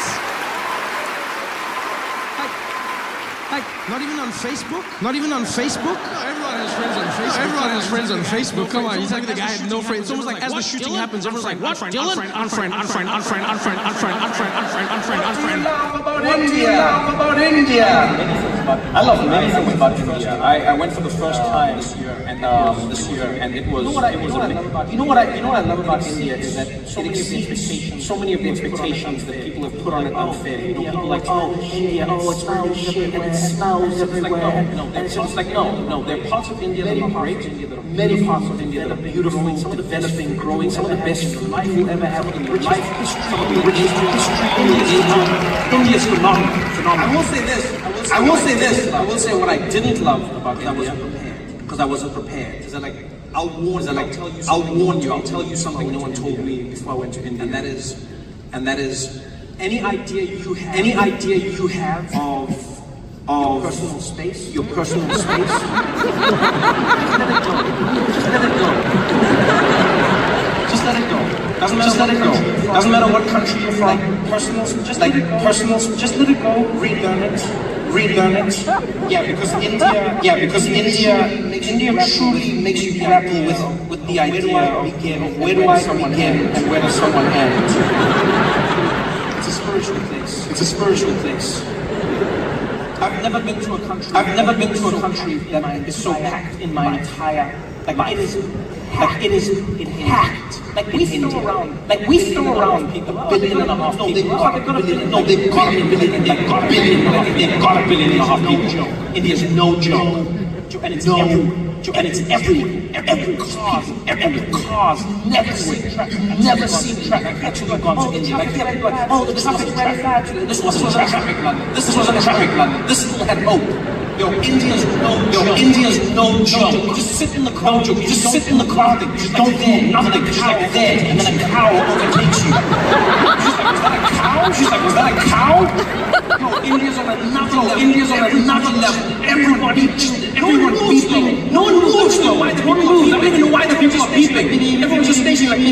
Like, not even on Facebook? Not even on Facebook? No, everyone has friends on Facebook. Come on, he's like the guy had no friends. It's almost like as the shooting happens, everyone's like, what? Dylan? Unfriend. About India. I love many things about India. I went for the first time this year, and it was. You know what I love about India is that so many of the expectations that people have put on it unfair. You know, people like, oh, India, oh, it's really shit and it smells everywhere. No. There are parts of India that are great. Many parts of India that are beautiful. Some of the best thing growing. Some of the best life you ever have in your life. Some of the richest history. India is phenomenal. I will say this. I will say what I didn't love about India because I wasn't prepared. Because I'll warn you. I'll tell you something no one told me before I went to India, and that is any idea you have of your personal space. Just let it go. Doesn't matter what country you're from. Just let it go. Relearn it. Yeah, because India truly makes you grapple with the idea of where do I begin and where does someone end. It's a spiritual place. I've never been to a country that is so packed in my entire life. It is packed. Like we throw around people, $1.5 billion. No, they've got a billion. They've got a billion and a half people. India's no joke, and it's every cause, never seen traffic until you've gone to India. The traffic's very bad. This wasn't traffic, London. This still had hope. India's no joke. You just sit in the car. Just don't dare. Nothing. Cow dead, and then a cow overtakes you. She's like, was that a cow? No, India's on another level. Everyone beeping. No one moves though. I don't even know why the people are beeping. Everyone's just stationary like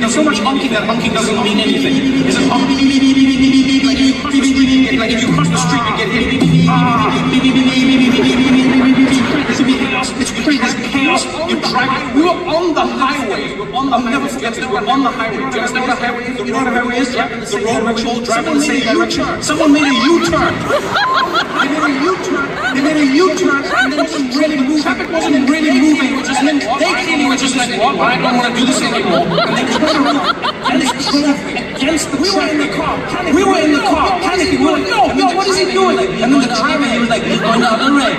There's so much honking that honking doesn't mean anything. Is it honking? Like if you cross the street and get hit. It's crazy. There's chaos. You drive. We were on the highway. I'll never forget this. We were on the highway. Do you understand what a highway is? You know what a highway is? The road where people drive in the same direction. Someone made a U-turn. They made a U-turn and then it wasn't really moving. Traffic wasn't really moving. They clearly were just like, well, I don't want to do this anymore. And they turned around and they drove against the train. We were in the car, panicking. We were like, no, what is he doing? And then the driver, he was like, he's going down the red.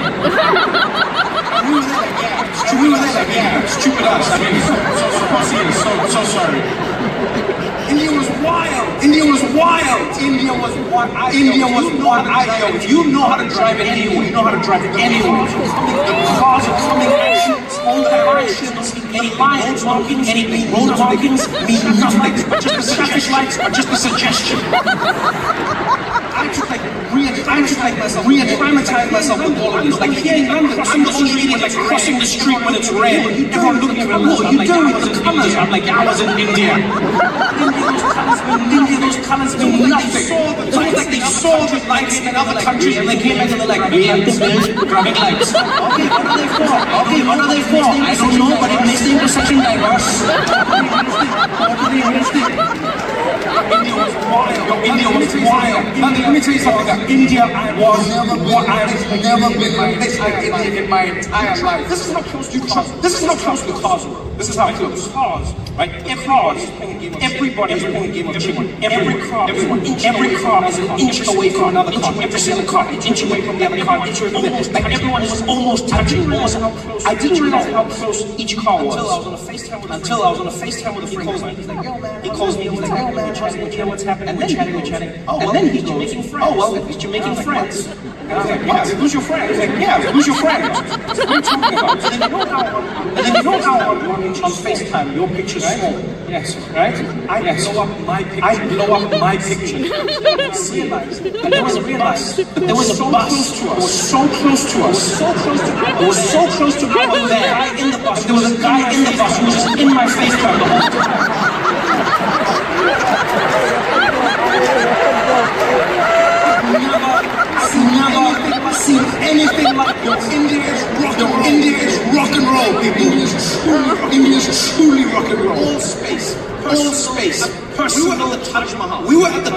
And we were there like, yeah, stupid us. I mean, so sorry. India was wild. If you know how to drive it anywhere, you know how to drive it anywhere. The cars are coming at you. All directions, any lines, any road markings mean nothing. Just the traffic lights are just a suggestion. I just re-acclimatize myself with all of this. Like here in London, I'm the only idiot like crossing the street when it's red. Everyone looking at me, what are you doing with the colors? I'm like, I was in India. Those colors mean nothing. It's almost like they saw the lights in other countries and they came back and they're like, we have this traffic lights. Okay, what are they for? I don't know, but it makes the intersection diverse. India was wild. Let me tell you something. India was what I've never been like in my entire life. This is how close the cars were. This is how close. Cars, right? Everybody is playing a game of chicken. Every car is an inch away from another car. Every single car, an inch away from the other car. Like everyone is almost touching. I didn't realize how close each car was until I was on a FaceTime with a friend. He calls me. He's like, yo man, what's happening? And then we're chatting. And then he's making friends. Oh well, you're making friends. And I was like, yeah, who's your friend? He's like, yeah, who's your friend? What are you talking about? And then you know how on FaceTime your picture's small. Yes, right? I blow up my picture. And there was a bus. It was so close to us. It was so close to our there. There was a guy in the bus who was just in my FaceTime the whole time. I've never seen anything like India is rock and roll, people. India is truly rock and roll. All space. We were at the Taj Mahal. We were at the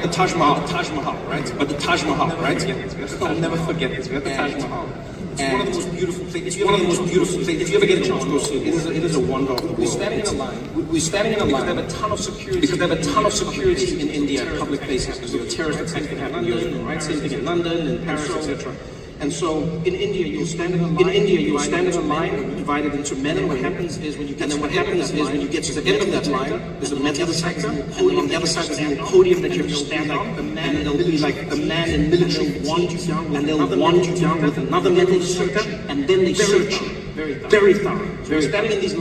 Taj Mahal, right? But the Taj Mahal, right? I'll never forget this. We're at the Taj Mahal. It's one of the most beautiful places. If you ever get a chance to go see it, it is a wonder. We're standing in a line. Because they have a ton of security in India at public places. Because the terrorist attacks can happen in London, right? Same thing in London and Paris, etc. And so in India, you'll stand in a line, divided into men. And what happens is when you get to the end of that line, there's a metal detector, and on the other side there's a podium that you have to stand on. And it'll be like the man in military wand you down, and they'll wand you down with another metal detector, and then they search you. Very thorough. So we're standing in these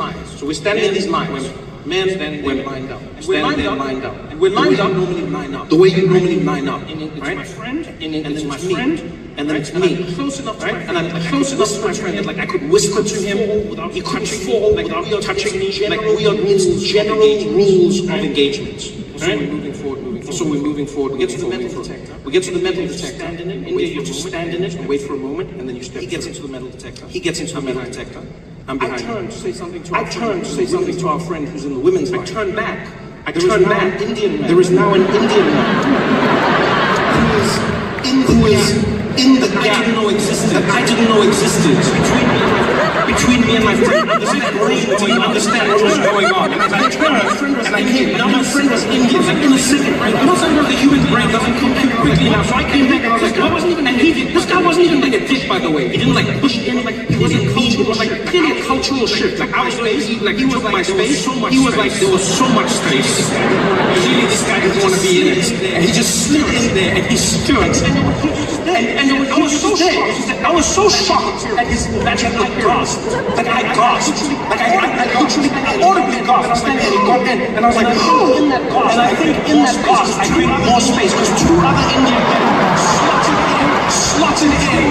lines. Men, women lined up. We're lined up. And we're lined up normally line up. The way you normally line up. And it's my friend, and then it's my friend, and then it's me. Close enough to my friend. And I'm close enough to my friend that like I could whisper to him without he couldn't fall without touching me. Like we are in general rules of engagement. So we're moving forward. We get to the metal detector. Stand in it. India, you just stand in it and wait for a moment, and then you step. He gets into the metal detector. I'm behind him. I turned to say something to our friend who's in the women's line. I turned back, I turn back. There is now an Indian man who is in the gap that I didn't know existed between me and my friend. Do you understand what was going on? And I came. Now my friend was Indian, like in a second. Right? Most of the human brain doesn't compute quickly now. So I came back and I was like, this guy wasn't even like a dick, by the way. He didn't like push in, like he wasn't mean. It was like really a cultural shift. Like I was like he was my space. He was like there was so much space. Clearly this guy didn't want to be in it, and he just slid in there and he stood. And I was so shocked. I was so shocked at his magical gasp. Like I gasped. Like I literally audibly gasped. And I was standing there and he got in. And I was like, oh, in that gasp. And I think in that gasp I created more space because two other Indian men slotted in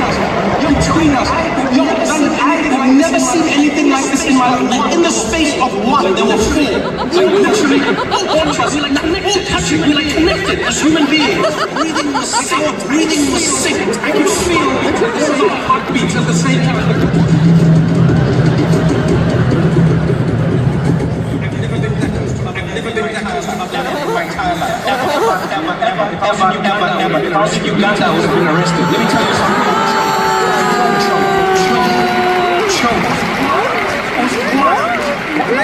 between us. I've never seen anything like this in my life. Like in the space of one, there were four. Like literally, all of us, like touching, we like connected as human beings. Breathing was sick. I could feel the heartbeats at the same time. I've never been that close to my entire life. Ever. If I was in Uganda, I would have been arrested. Let me tell you something.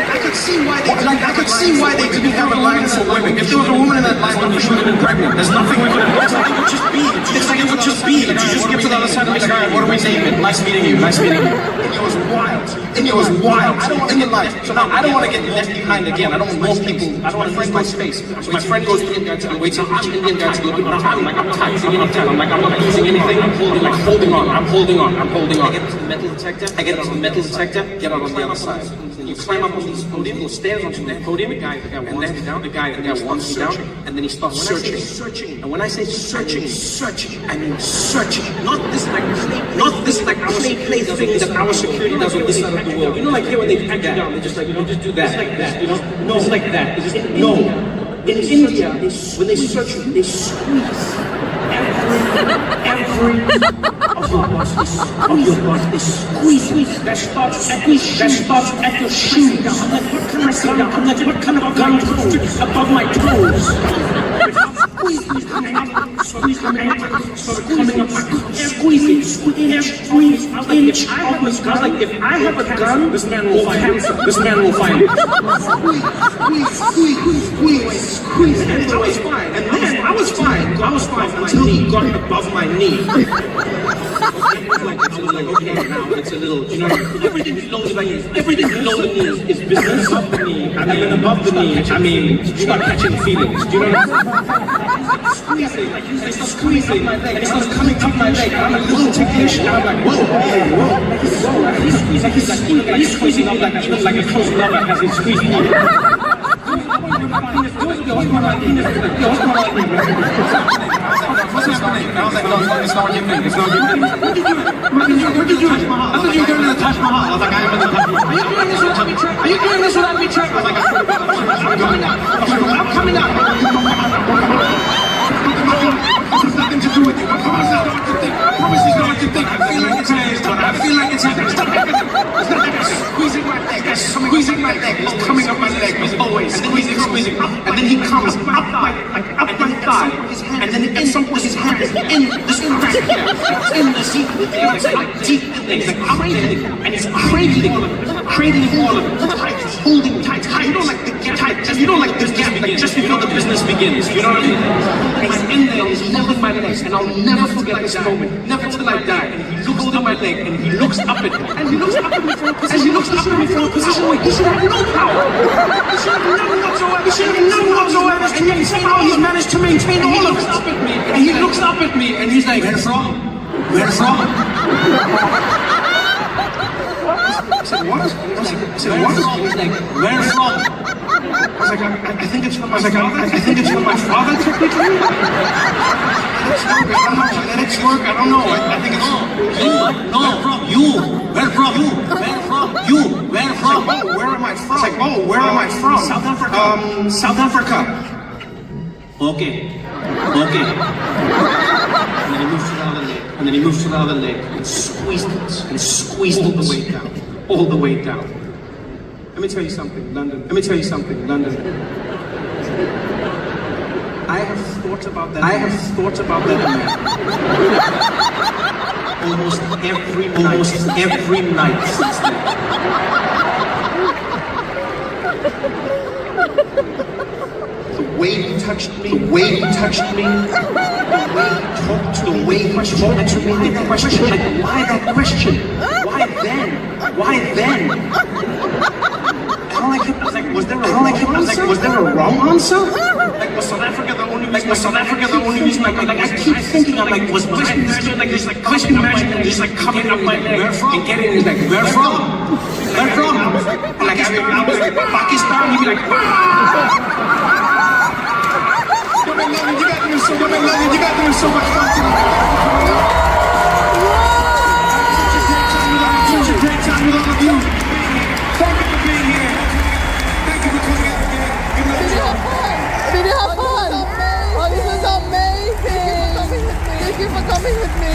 I could see why they didn't have a line for women. If there was a woman in that line, she would have been pregnant. There's nothing we could have done. It would just be. It's like it would just be. And you just get to the other side and be like, all right, what do we name it? Nice meeting you. And it was wild. In the life. So now I don't want to get left behind again. I don't want more people. I don't want to lose my space. So my friend goes to the Indian guy to wait. So I'm Indian guy to look at. Now I'm tight. I'm like, I'm not losing anything. I'm holding on. I get to the metal detector. Get out on the other side. You climb up on these podiums, stairs onto that podium, the guy wants me down, and then he starts searching. And when I say searching, I mean searching. Not this like our play thing that our security does on this side of the world. You know, like here when they pat you down, they just like, just do that. It's like that, No, it's like that. In India, when they search you, they squeeze every of your body. They squeeze. That starts at your shoes. I'm like, what kind of gun fits above my toes? Squeeze coming up. Squeeze. I was like, if I have a gun, this man will find it. Squeeze. And I was fine until he got above my knee. I was like, okay, now it's a little, everything below the knee is business. Above the knee, and then above the knee, I mean, you start catching feelings. Do you know what I'm saying? He starts squeezing, and he starts coming up my leg, and I'm a little ticklish, and I'm like, whoa. He's squeezing up like a close lover as he's squeezing me. What's happening? I was like, no, it's not what you think. What did you do? I thought you were going to the Taj Mahal. I was like, I am in the Taj Mahal. Are you doing this without me check? I was like, I'm coming out. It's nothing to do with you. I promise it's not what you think. I promise it's not what you think. I feel like it's happening. I feel like it's happening. Stop happening. It's not happening. Squeezing my leg. It's coming up my leg. It's always squeezing. And then he comes up my thigh. And then it ends up with his hand in this crack here. In the seat. It's like deep in there. It's like up there. And it's cradling all of it. Holding tight. You don't like the gap. You don't like the gap. Like just before the business begins. You know what I mean? And he's in there. He's holding my legs. And I'll never forget this moment. Never till I die. And he looks at my leg. And he looks up at me. And he looks up at me from a position where he should have no power. He should have none whatsoever. And yet somehow he's managed to maintain all of it. And he looks up at me. And he's like, where from? I said, what? He's like, where from? I was like, I think it's from my father. I think it's from my father, technically. Genetics work. I don't know. I think it's Where from? Oh, where am I from? It's like, where am I from? South Africa. Okay. And then he moves to the other leg and squeezed it all the way down. Let me tell you something, London. have thought about that. I have thought about that almost every night since then. The way he touched me, the way he talked to me, the way he talked to me, the question, like, why that question? Why then? Why then? Was there a wrong answer? Like, was South Africa the only reason? Like, I keep thinking, I'm like, was my imagine, like, just like question imagine, just like coming up my leg and getting it, like, where from? Where from? Like, I was like, Pakistan, you'd be like, you got me so much fun tonight. Such a great time with all of you. Thank you for being here. Thank you for coming out again. Good night, y'all. Did you have fun? Oh, this is amazing. Thank you for coming with me.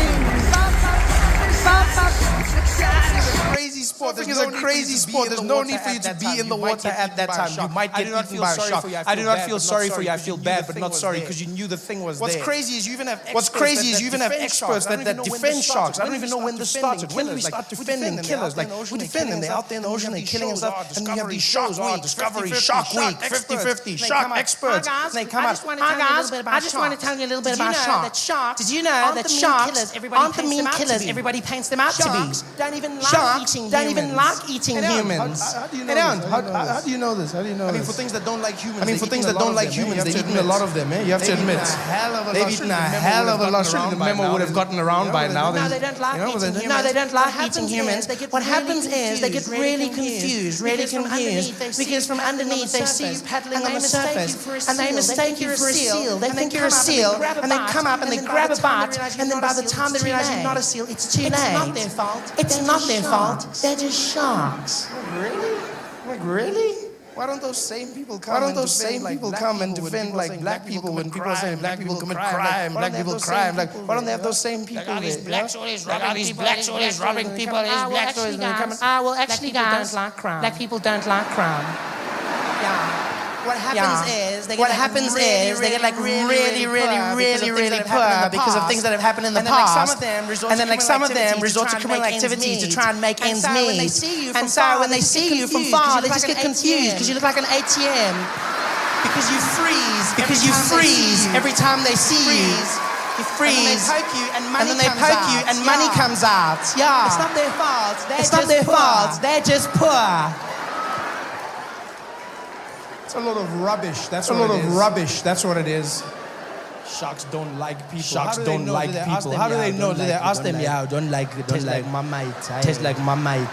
Crazy sport. This is a crazy sport. There's no need for you to be in the water at that time. You might get eaten by a shark. I do not feel sorry for you. I feel bad, but not sorry because you knew the thing was there. What's crazy is you even have experts that defend sharks. I don't even know when this started. When do we start defending killers? Like, we defend them. They're out there in the ocean, they're killing and stuff. And you have these shows, Discovery, Shark Week, 50-50, shark experts. And they come out. Hi guys, I just want to tell you a little bit about sharks. Did you know that sharks aren't the mean killers everybody paints them out to be? Sharks don't even like eating humans. How do you know this? How do you know this? I mean, for things that don't like humans, they've eaten a lot of them. You have to admit. They've eaten a hell of a lot. Surely the memo would have gotten around by now. No, they don't like eating humans. No, they don't like eating humans. What happens is they get really confused, because from underneath they see you paddling on the surface and they mistake you for a seal. They think you're a seal and they come up and they grab a bite and then by the time they realize you're not a seal, it's too late. It's not their fault. It's not their fault. They're just sharks. Really? Like, really? Why don't those same people come and defend like black people when people are saying black people commit crime, black people crime? Like, why don't they have those same people there? These blacks always robbing people. Well, actually, guys, black people don't like crime. Yeah. What happens is they get like really poor because of things that have happened in the past. And then like some of them resort to criminal activities to try and make ends meet. And so when they see you from far, they just get confused because you look like an ATM. Because you freeze every time they see you. You freeze. And then they poke you and money comes out. Yeah. It's not their fault. They're just poor. It's a lot of rubbish. That's what it is. Sharks don't like people. How do they know? Do they ask them? Yeah, I don't like it. Tastes like mama. Tastes like mama.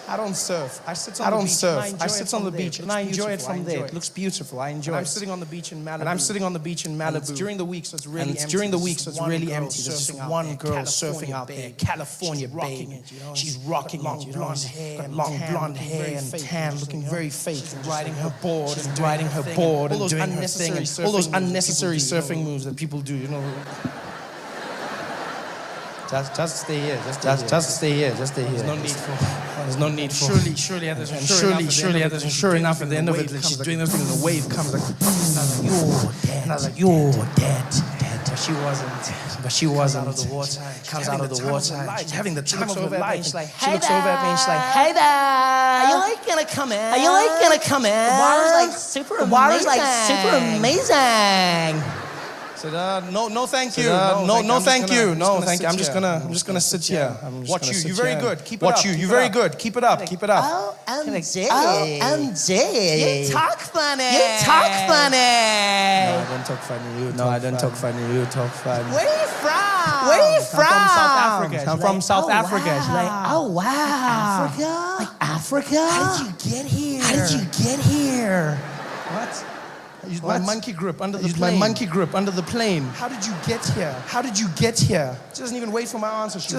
I don't surf. I sit on the beach and I enjoy it from there. It looks beautiful. I enjoy it. I'm sitting on the beach in Malibu. It's during the week, so it's really empty. There's just one girl surfing out there, California babe. She's rocking it. Long blonde hair and tan, looking very fake. Riding her board and doing her thing. And all those unnecessary surfing moves that people do, you know. Just stay here. There's no need for. Surely enough at the end of it, she's doing this thing and the wave comes like, and I was like, you're dead. But she wasn't. Comes out of the water. She's having the time of her life. She looks over at me and she's like, hey there. Are you like gonna come in? The water's like super amazing. Said, no, thank you. No, thank you. I'm just gonna sit here. Watch you. You're very good. Keep it up. You're very good. Keep it up. OMG. You talk funny. No, I don't talk funny. You talk funny. Where are you from? I'm from South Africa. Wow. She's like, oh wow. Africa? How did you get here? What? I used my monkey grip under the plane. How did you get here? She doesn't even wait for my answer. She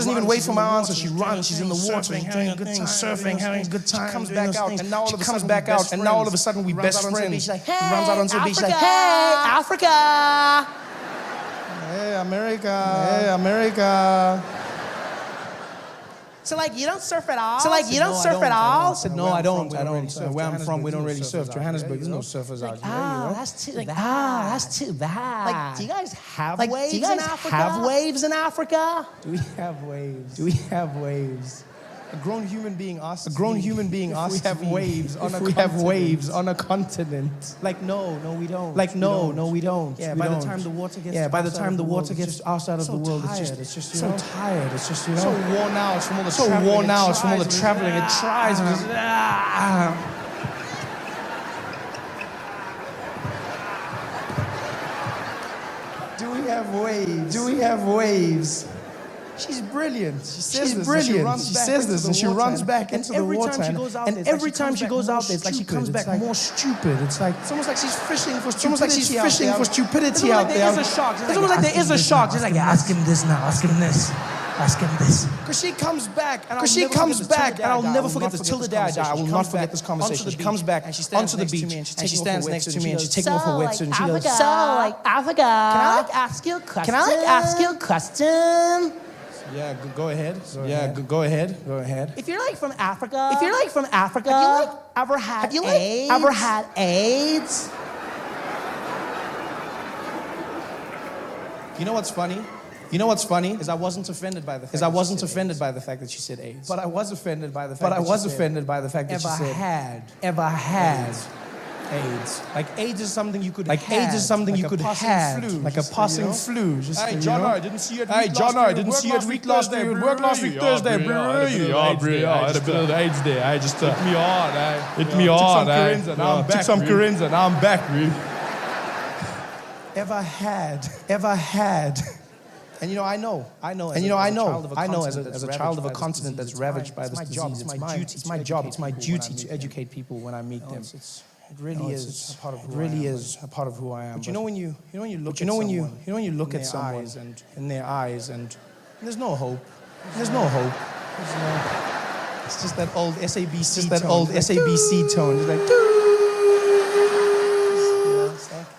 runs. She's in the water, doing a good time, surfing, having a good time. She comes back out, and now all of a sudden we best friends. She runs out onto the beach like, hey, Africa. Hey, America. So like, you don't surf at all? I said, no, I don't. Where I'm from, we don't really surf. Johannesburg, there's no surfers out here. That's too bad. Like, do you guys have waves in Africa? Do we have waves? A grown human being asks if we have waves on a continent. Like, no, we don't. Like, no, we don't. Yeah, by the time the water gets outside of the world, it's just so tired. It's just, so worn out from all the traveling. It tries. Do we have waves? She's brilliant. She says this and she runs back into the water. And every time she goes out there, it's like she comes back more stupid. It's almost like she's fishing for stupidity out there. It's almost like there is a shark. She's like, ask him this now, ask him this. Because she comes back, and I'll never forget this till the day I die. I will not forget this conversation. She comes back onto the beach, and she stands next to me, and she's taking off her wetsuit, and she goes, Africa, can I ask you a question? Yeah, go ahead. Go ahead. If you're like from Africa, have you ever had AIDS? You know what's funny? Is I wasn't offended by the fact that she said AIDS. But I was offended by the fact that she said ever had AIDS. Like AIDS is something you could have. Like a passing flu. Hey, John, I didn't see you at week last week. At work last week Thursday, bro. I had a bit of AIDS there. I just hit me hard. Took some Corinnes and I'm back, bro. Ever had. And you know, I know. As a child of a continent that's ravaged by this disease, it's my duty to educate people when I meet them. It really is a part of who I am. But you know when you look at someone in their eyes and there's no hope. It's just that old SABC tone. It's like,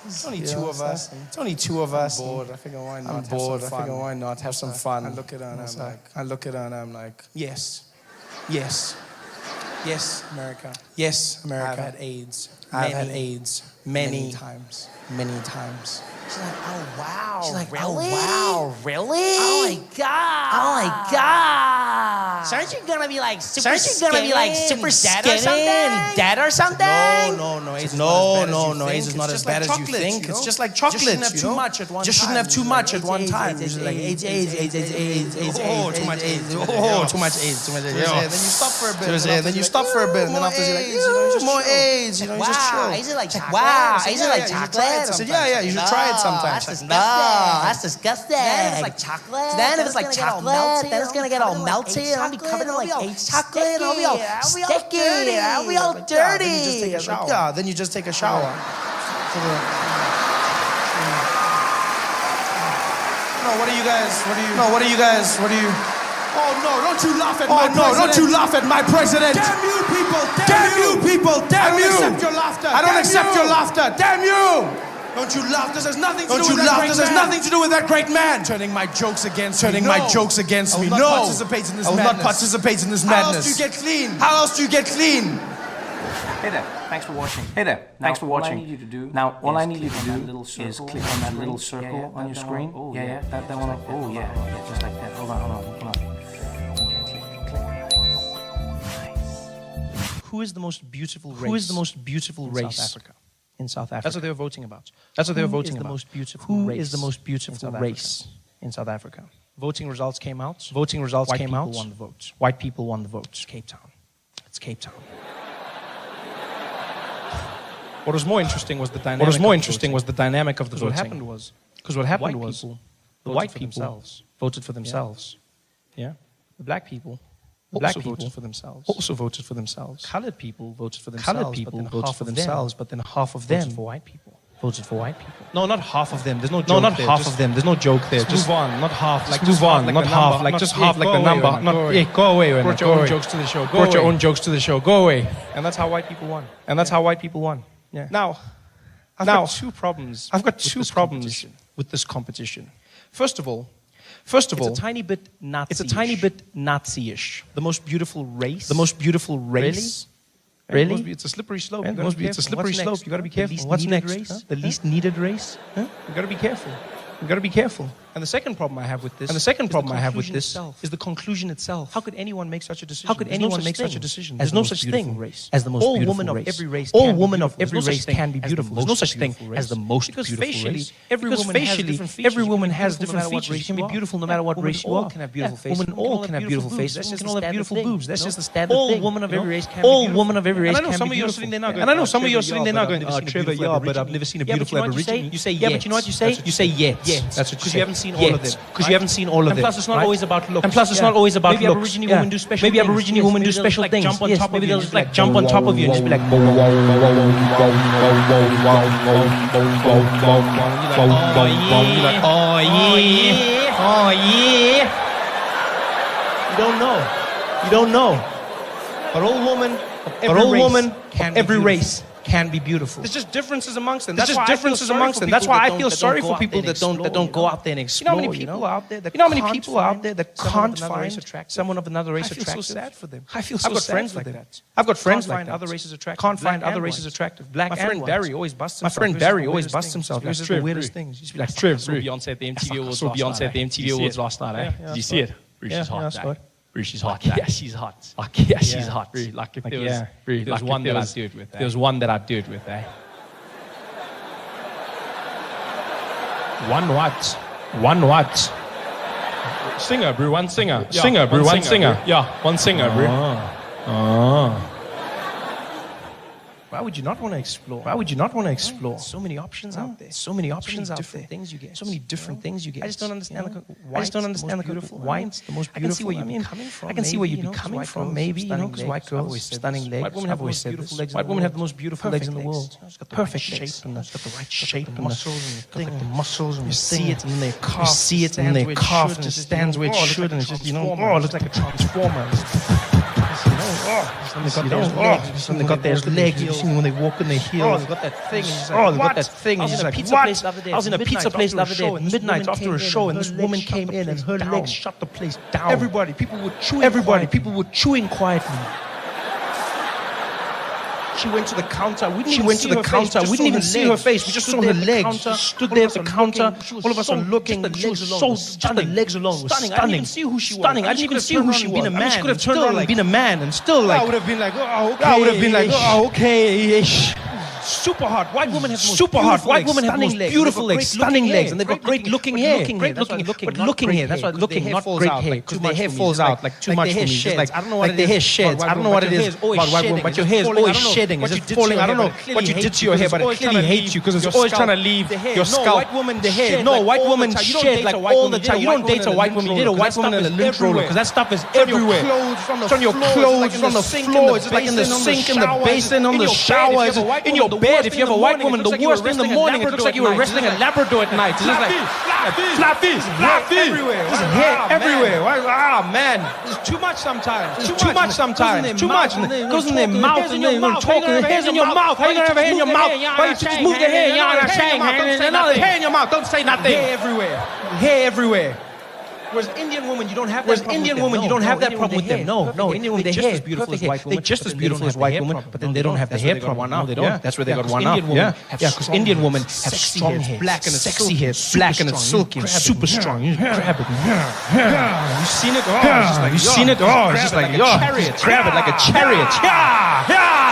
it's only two of us. I'm bored. I figure why not have some fun. I look at her and I'm like, yes, America. Yes, America. I've had AIDS many times. She's like, oh wow. She's like, really? oh wow, really? Oh my god. So aren't you gonna be like super skinny, dead or something? No. AIDS is not as bad as you think. It's just like chocolate. Just shouldn't have too much at one time. Just like AIDS. Oh, too much AIDS. Then you stop for a bit. And then after you're like, more AIDS. You just chill. Is it like chocolate? Is it like chocolate? I said, yeah, you should try it sometime. That's disgusting. Then it's like chocolate. Then it's gonna get all melty. And I'll be covered in like chocolate. And I'll be all sticky. I'll be all dirty. Then you just take a shower. What do you guys? Oh no, don't you laugh at my president. Damn you people. Damn you. I don't accept your laughter. Damn you. Don't you laugh, because there's nothing to do with that great man. Turning my jokes against me. No. I will not participate in this madness. How else do you get clean? Hey there, thanks for watching. All I need you to do is click on that little circle on your screen. That one. Just like that. Hold on. Who is the most beautiful race in South Africa? That's what they're voting about. Who is the most beautiful race in South Africa? Voting results came out. White people won the vote. It's Cape Town. What was more interesting was the dynamic of the voting. Because what happened was the white people voted for themselves. Yeah. The black people also voted for themselves. Colored people voted for themselves, but then half of them voted for white people. No, not half of them. There's no joke there. Just move on. Not half. Like move on. Not half. Like just half. Like the number. Go away. Brought your own jokes to the show. Go away. And that's how white people won. Yeah. Now, I've got two problems with this competition. First of all, First of all, it's a tiny bit Nazi. It's a tiny bit Nazi-ish. The most beautiful race. The most beautiful race. Really? It's a slippery slope. It's a slippery slope. You got to be careful. What's next? Huh? The least needed race. Huh? You got to be careful. You got to be careful. And the second problem I have with this. And the second problem I have with this is the conclusion itself. How could anyone make such a decision? How could anyone make such a decision? There's no such thing as the most all beautiful women of race. every race. All women of every race can be beautiful. There's no such thing as the most beautiful race. Because facially, every woman has different features. She can be beautiful no matter what race you are. Can have beautiful faces. Women all can have beautiful faces. We can all have beautiful boobs. That's just the standard thing. All women of every race can be beautiful. All women of every race can be beautiful. And I know some of you are sitting there now going, Trevor, yeah, but I've never seen a beautiful Aborigine. You say yeah, but you know what you say? You say yet. That's what you say. Because you haven't seen all of them. Because you haven't seen all of them. And plus, it's not always about looks. And plus, it's not always about maybe looks. Aborigine women do special maybe things. Aborigine women do special things. Jump on top of maybe you. they'll just like jump on top of you and just be like, oh yeah. You don't know. But all women of every race can be beautiful. There's just differences amongst them. That's why I feel sorry for people that don't go out there and explore. You know how many people are out there that can't find someone of another race attractive? I feel so sad for them. I feel so sad for them. I've got friends like that. other races attractive. Can't find other races attractive. Black My and friend white. Barry always busts himself. My friend Barry always busts himself. He This says is the the weirdest weirdest things. things. He's like, Trevor, saw Beyonce at the MTV Awards saw Beyonce at the MTV Awards last night. Did you see it? She's hot. She's hot. Yeah, she's hot. Yeah, she's hot. Like if There there was one that I'd do it with. There was one that I'd do it with, eh? One what? Singer, bro. One singer. Yeah, Singer, bro. One singer. Yeah, one singer, bro. Why would you not want to explore? So many options out there. So many options out there. Different things you get. So many different things you get. I just don't understand. I just don't understand the beautiful. why it's the most beautiful. I can see where you'd be coming from. I can see where you'd be coming from. Maybe because white girls, stunning legs. White women have always said this. White women have the most beautiful legs in the world. Perfect shape and got the right shape and muscles the muscles and you see it in their calf. You see it in their calf. Just stands where it should, and it's just it looks like a transformer. They got their legs. You see when they walk in their heels. They got that thing. They got that thing. I was in a pizza place the other day. I was in a pizza place the other day at midnight after a show, and this woman came in and her legs shut the place down. People were chewing quietly. She went to the counter. We didn't even see her face. We just saw her legs. She stood there at the counter. All of us are looking. The legs alone. Stunning. I didn't even see who she was. I didn't even see who she was. Been a man. She could have turned around and been a man and still like. I would have been like, oh, okay. I would have been like, oh, okay-ish. Super hot. White women have the most beautiful legs, stunning legs, and they've got great looking hair. Great looking hair. That's why looking, not great hair. Because their hair falls out like too much for me. I don't know what it is. Their hair sheds. I don't know what it is about white women, but your hair is always shedding. It's just falling. I don't know what you did to your hair, but it clearly hates you because it's always trying to leave your scalp. No, white women shed like all the time. You don't date a white woman. You date a white woman in a lint roller because that stuff is everywhere. It's on your clothes, it's on the floor, it's like in the sink, in the basin, on the shower, in your bed. If you have a white woman, the worst in the morning, it looks like you were wrestling a Labrador at night. It's just like Fluffy. everywhere. Just hair everywhere. Ah, man. It's too much sometimes. Too much sometimes. Too much. It goes in their mouth and then talking. Hairs in your mouth. How you gonna have hair in your mouth? Why you just move your hair in your mouth? Hair in your mouth. Don't say nothing. Hair everywhere. Whereas Indian women, you don't have that problem with them. No, Indian women, they're just as beautiful as white women. They're just as beautiful as white women, but then they don't have the hair problem. No, they don't. That's where they got one up. Yeah, because Indian women have strong hair, black and sexy hair, black and it's silky and super strong. You grab it. You've seen it? You've seen it? It's just like a chariot. Grab it like a chariot.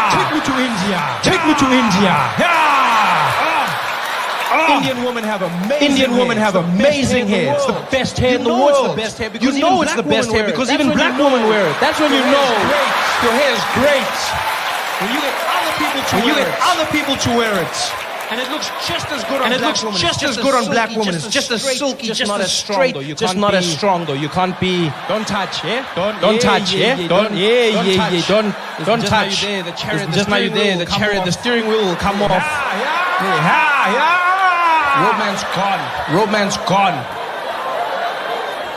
Take me to India. Indian women have amazing hair. It's the best hair in the world. You know it's the best hair because even black women wear it. That's when you know your hair is great. When you get other people to wear it. And it looks just as good on black women. It's just as silky, just not as strong though. Just not as strong though. You can't be. Don't touch, yeah. Don't touch, yeah. Don't touch. Just now you're there. The chariot, the steering wheel will come off. Romance gone.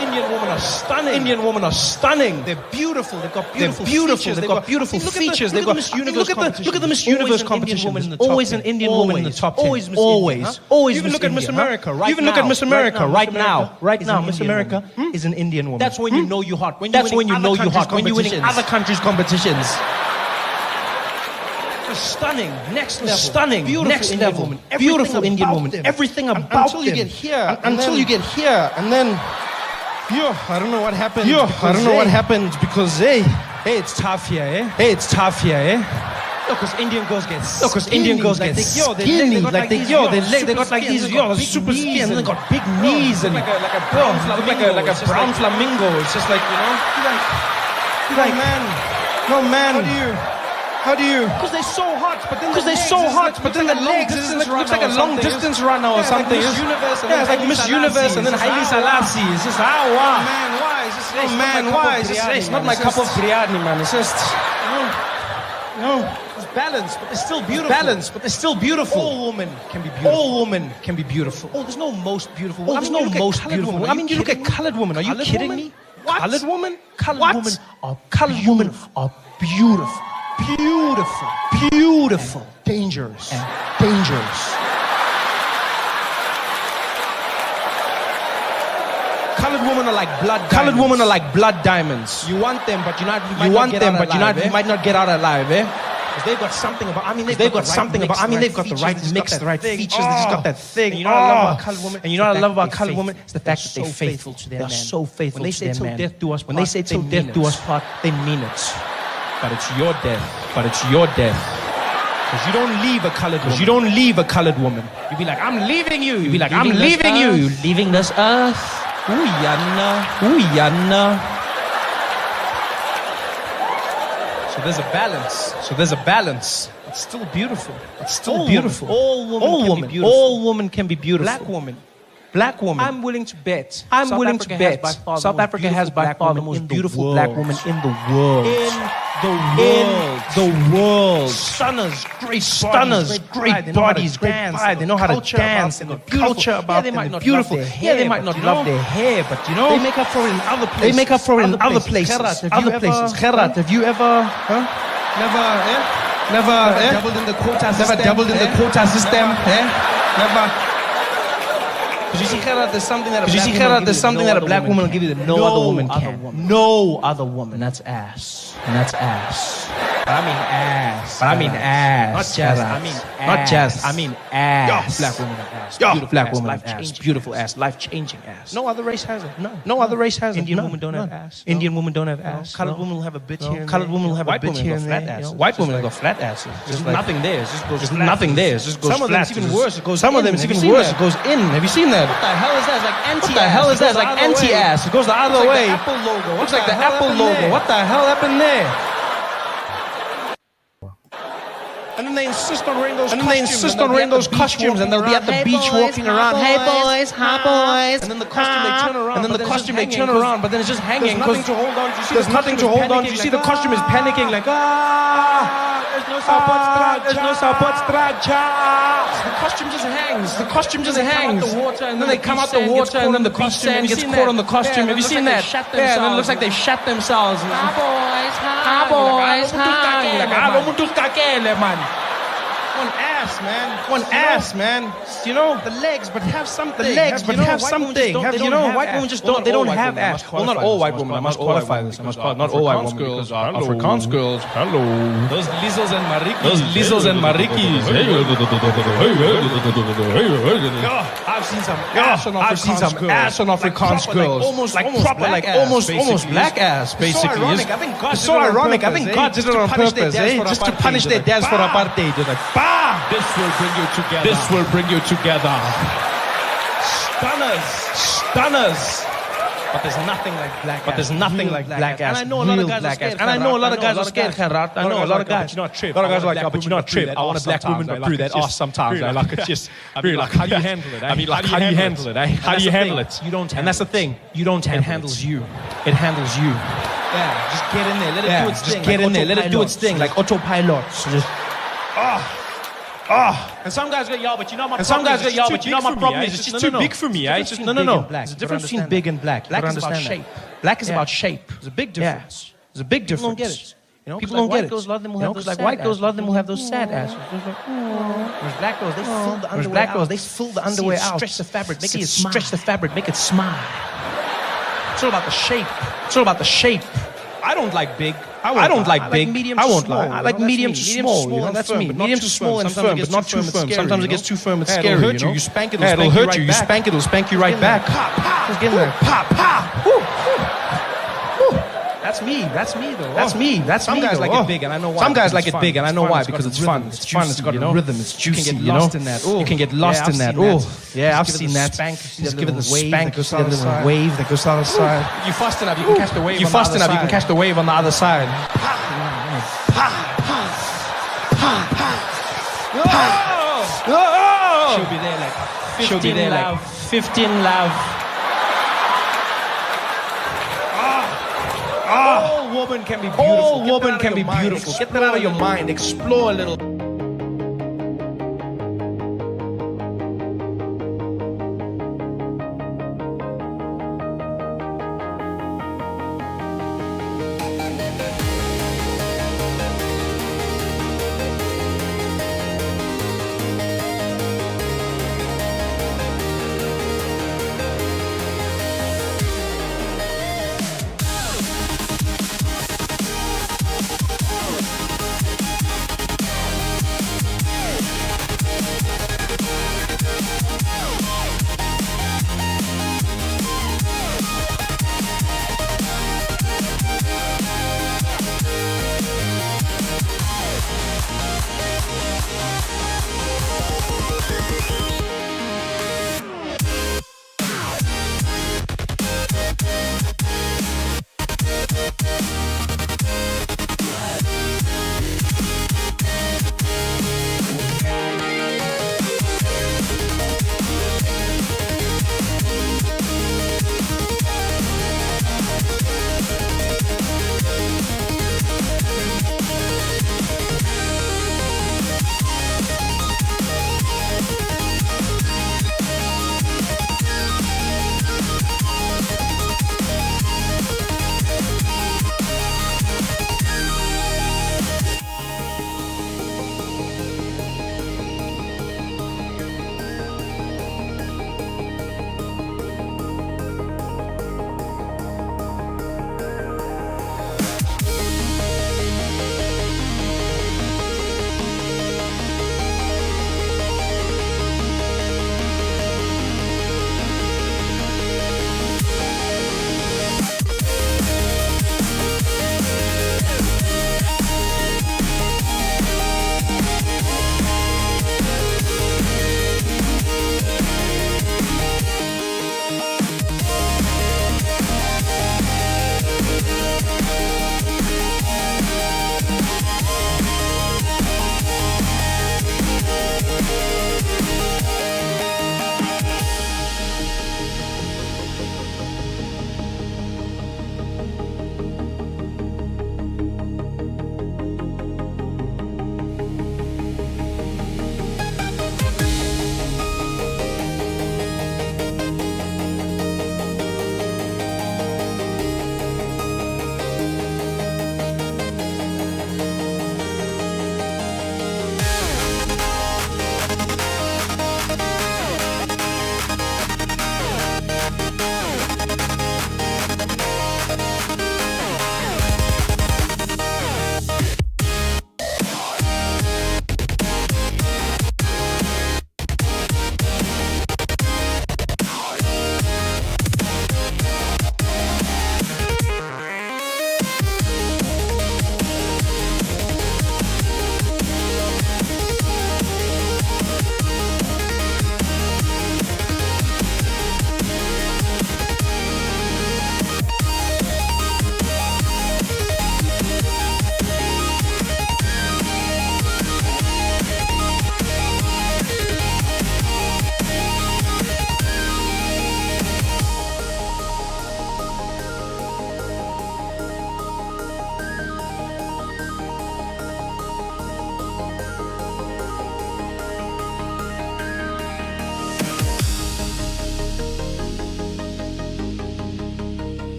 Indian women are stunning. Indian women are stunning. They're beautiful. They've got beautiful features. They've got beautiful features. Look at the Miss Universe competition. Always an Indian woman in the top 10. Always. Even look at Miss America right now. Even look at Miss America right now. Right now, Miss America is an Indian woman. That's when you know you're hot. That's when you know you're hot. When you're winning other countries' competitions. Stunning, next level, stunning, beautiful next Indian level, woman. Beautiful Indian woman. Everything about until you get here, and then, I don't know what happened. I don't know what happened because hey, it's tough here, eh? Hey, it's tough here, eh? Look, cause Indian girls get skinny. They got like these, super skinny, and they got big knees and like a brown flamingo. It's just like, you know, no man. How do you? Because they're so hot, but then the legs looks like a long distance runner or something. Yeah, it's like Miss Universe and then Haile Selassie. It's just wow. Man, why? It's not my cup of biryani, man. It's just it's balanced, but they're still beautiful. All women can be beautiful. Oh, there's no most beautiful woman. There's no most beautiful woman. I mean, you look at colored women. Are you kidding me? Colored women? Colored women are beautiful. Beautiful, dangerous. Colored women are like blood diamonds. You want them, but you might not get out alive, eh? Because they've got something about. They've got the right mix, the right features. They just got that thing. And you know what I love about colored women? And you know what I love about colored women? It's the fact that they're faithful to their man. They're so faithful to their man. When they say till death do us part, they mean it. But it's your death. Because you don't leave a colored woman. You be like, I'm leaving you. You leaving this earth. Ooh, yana. So there's a balance. It's still beautiful. All women can be beautiful. Black woman. I'm willing to bet. South Africa has by far the most beautiful black woman in the world. Stunners, great bodies, great pride. They know how to dance. And the culture about them. They might not beautiful. They might not love their hair, but you know, they make up for it in other places. Gerard, have you ever? Never dabbled in the quota system. Never. Because you see, Gerard, there's something that a black woman will give you that no other woman can. No other woman. And that's ass. But I mean ass. Not just. I mean ass. Black woman have ass. Black woman have ass. Beautiful ass. Life-changing ass. No other race has it. No other race has it. Indian women don't have ass. Colored women will have a bit here. Colored women will have a bit here and there. White women will go flat asses. There's nothing there. It just goes flat. It just goes flat. Some of them it's even worse. It goes in. Have you seen that? What the hell is that? It's like anti-ass. It goes the other way. Looks like the Apple logo. What the hell happened there? And then they insist on wearing those costumes, and they'll be at the beach walking around. Hey boys, hi boys. And then the costume they turn around, but then it's just hanging. There's nothing to hold on to. You see the costume is panicking like, there's no support structure. The costume just hangs. And then they come out the water, and then the costume gets caught on the costume. Have you seen that? Yeah, and then it looks like they've shat themselves. Hi boys, hi. One ass, man. You know, the legs, but have something. White women just don't. They don't have ass. Well, not all white women. I must qualify this. Not all white women, because Afrikaans girls. Hello. Those Lizzles and Marikis. I've seen some ass on Afrikaans girls. Almost like proper, almost black ass, basically. It's so ironic. I think God did it on purpose, just to punish their dads for apartheid. Like, bah! This will bring you together. Stunners. But there's nothing like black ass. And I know a lot of guys are scared, Gerard. I know a lot of guys. A lot of guys are like, but you're not tripped. I want a black woman, but through that ass sometimes. I like it just. How do you handle it? I mean, like, how do you handle it? How do you handle it? You don't. And that's the thing. You don't. It handles you. It handles you. Yeah. Just get in there. Let it do its thing. Just get in there. Let it do its thing. Like autopilot. So just. And some guys go, yeah, but you know my problem is it's just too big for me. It's just no. There's a difference between big and black. Black is about shape. Black is about shape. There's a big difference. There's a big difference. People don't get it. You know, people don't get it. Girls, a lot of them will have those like white girls, a lot of them will have those sad asses. Whereas black girls, they fill the underwear out. They fill the underwear out. Stretch the fabric, make it smile. Stretch the fabric, make it smile. It's all about the shape. It's all about the shape. I don't like big. I don't like big. I won't lie. I like medium to small. You know, that's me. Medium to small and firm, but not too firm. Sometimes it gets too firm and scary. It'll hurt you. You spank it. It'll hurt you. You spank it. It'll spank you right back. Just get in there. That's me. That's me, though. That's me. That's me. Some guys like it big, and I know why. Some guys like it big, and I know why. Because it's fun. It's fun. It's got a rhythm. It's juicy. You can get lost in that. You can get lost in that. Oh, yeah, I've seen that. Just give it the spank. Goes out the side. Wave that goes out the side. You fast enough, you can catch the wave. You fast enough, you can catch the wave on the other side. She'll be there like 15 love. All woman can be beautiful. All woman can be beautiful. Get that out of your mind. Explore a little.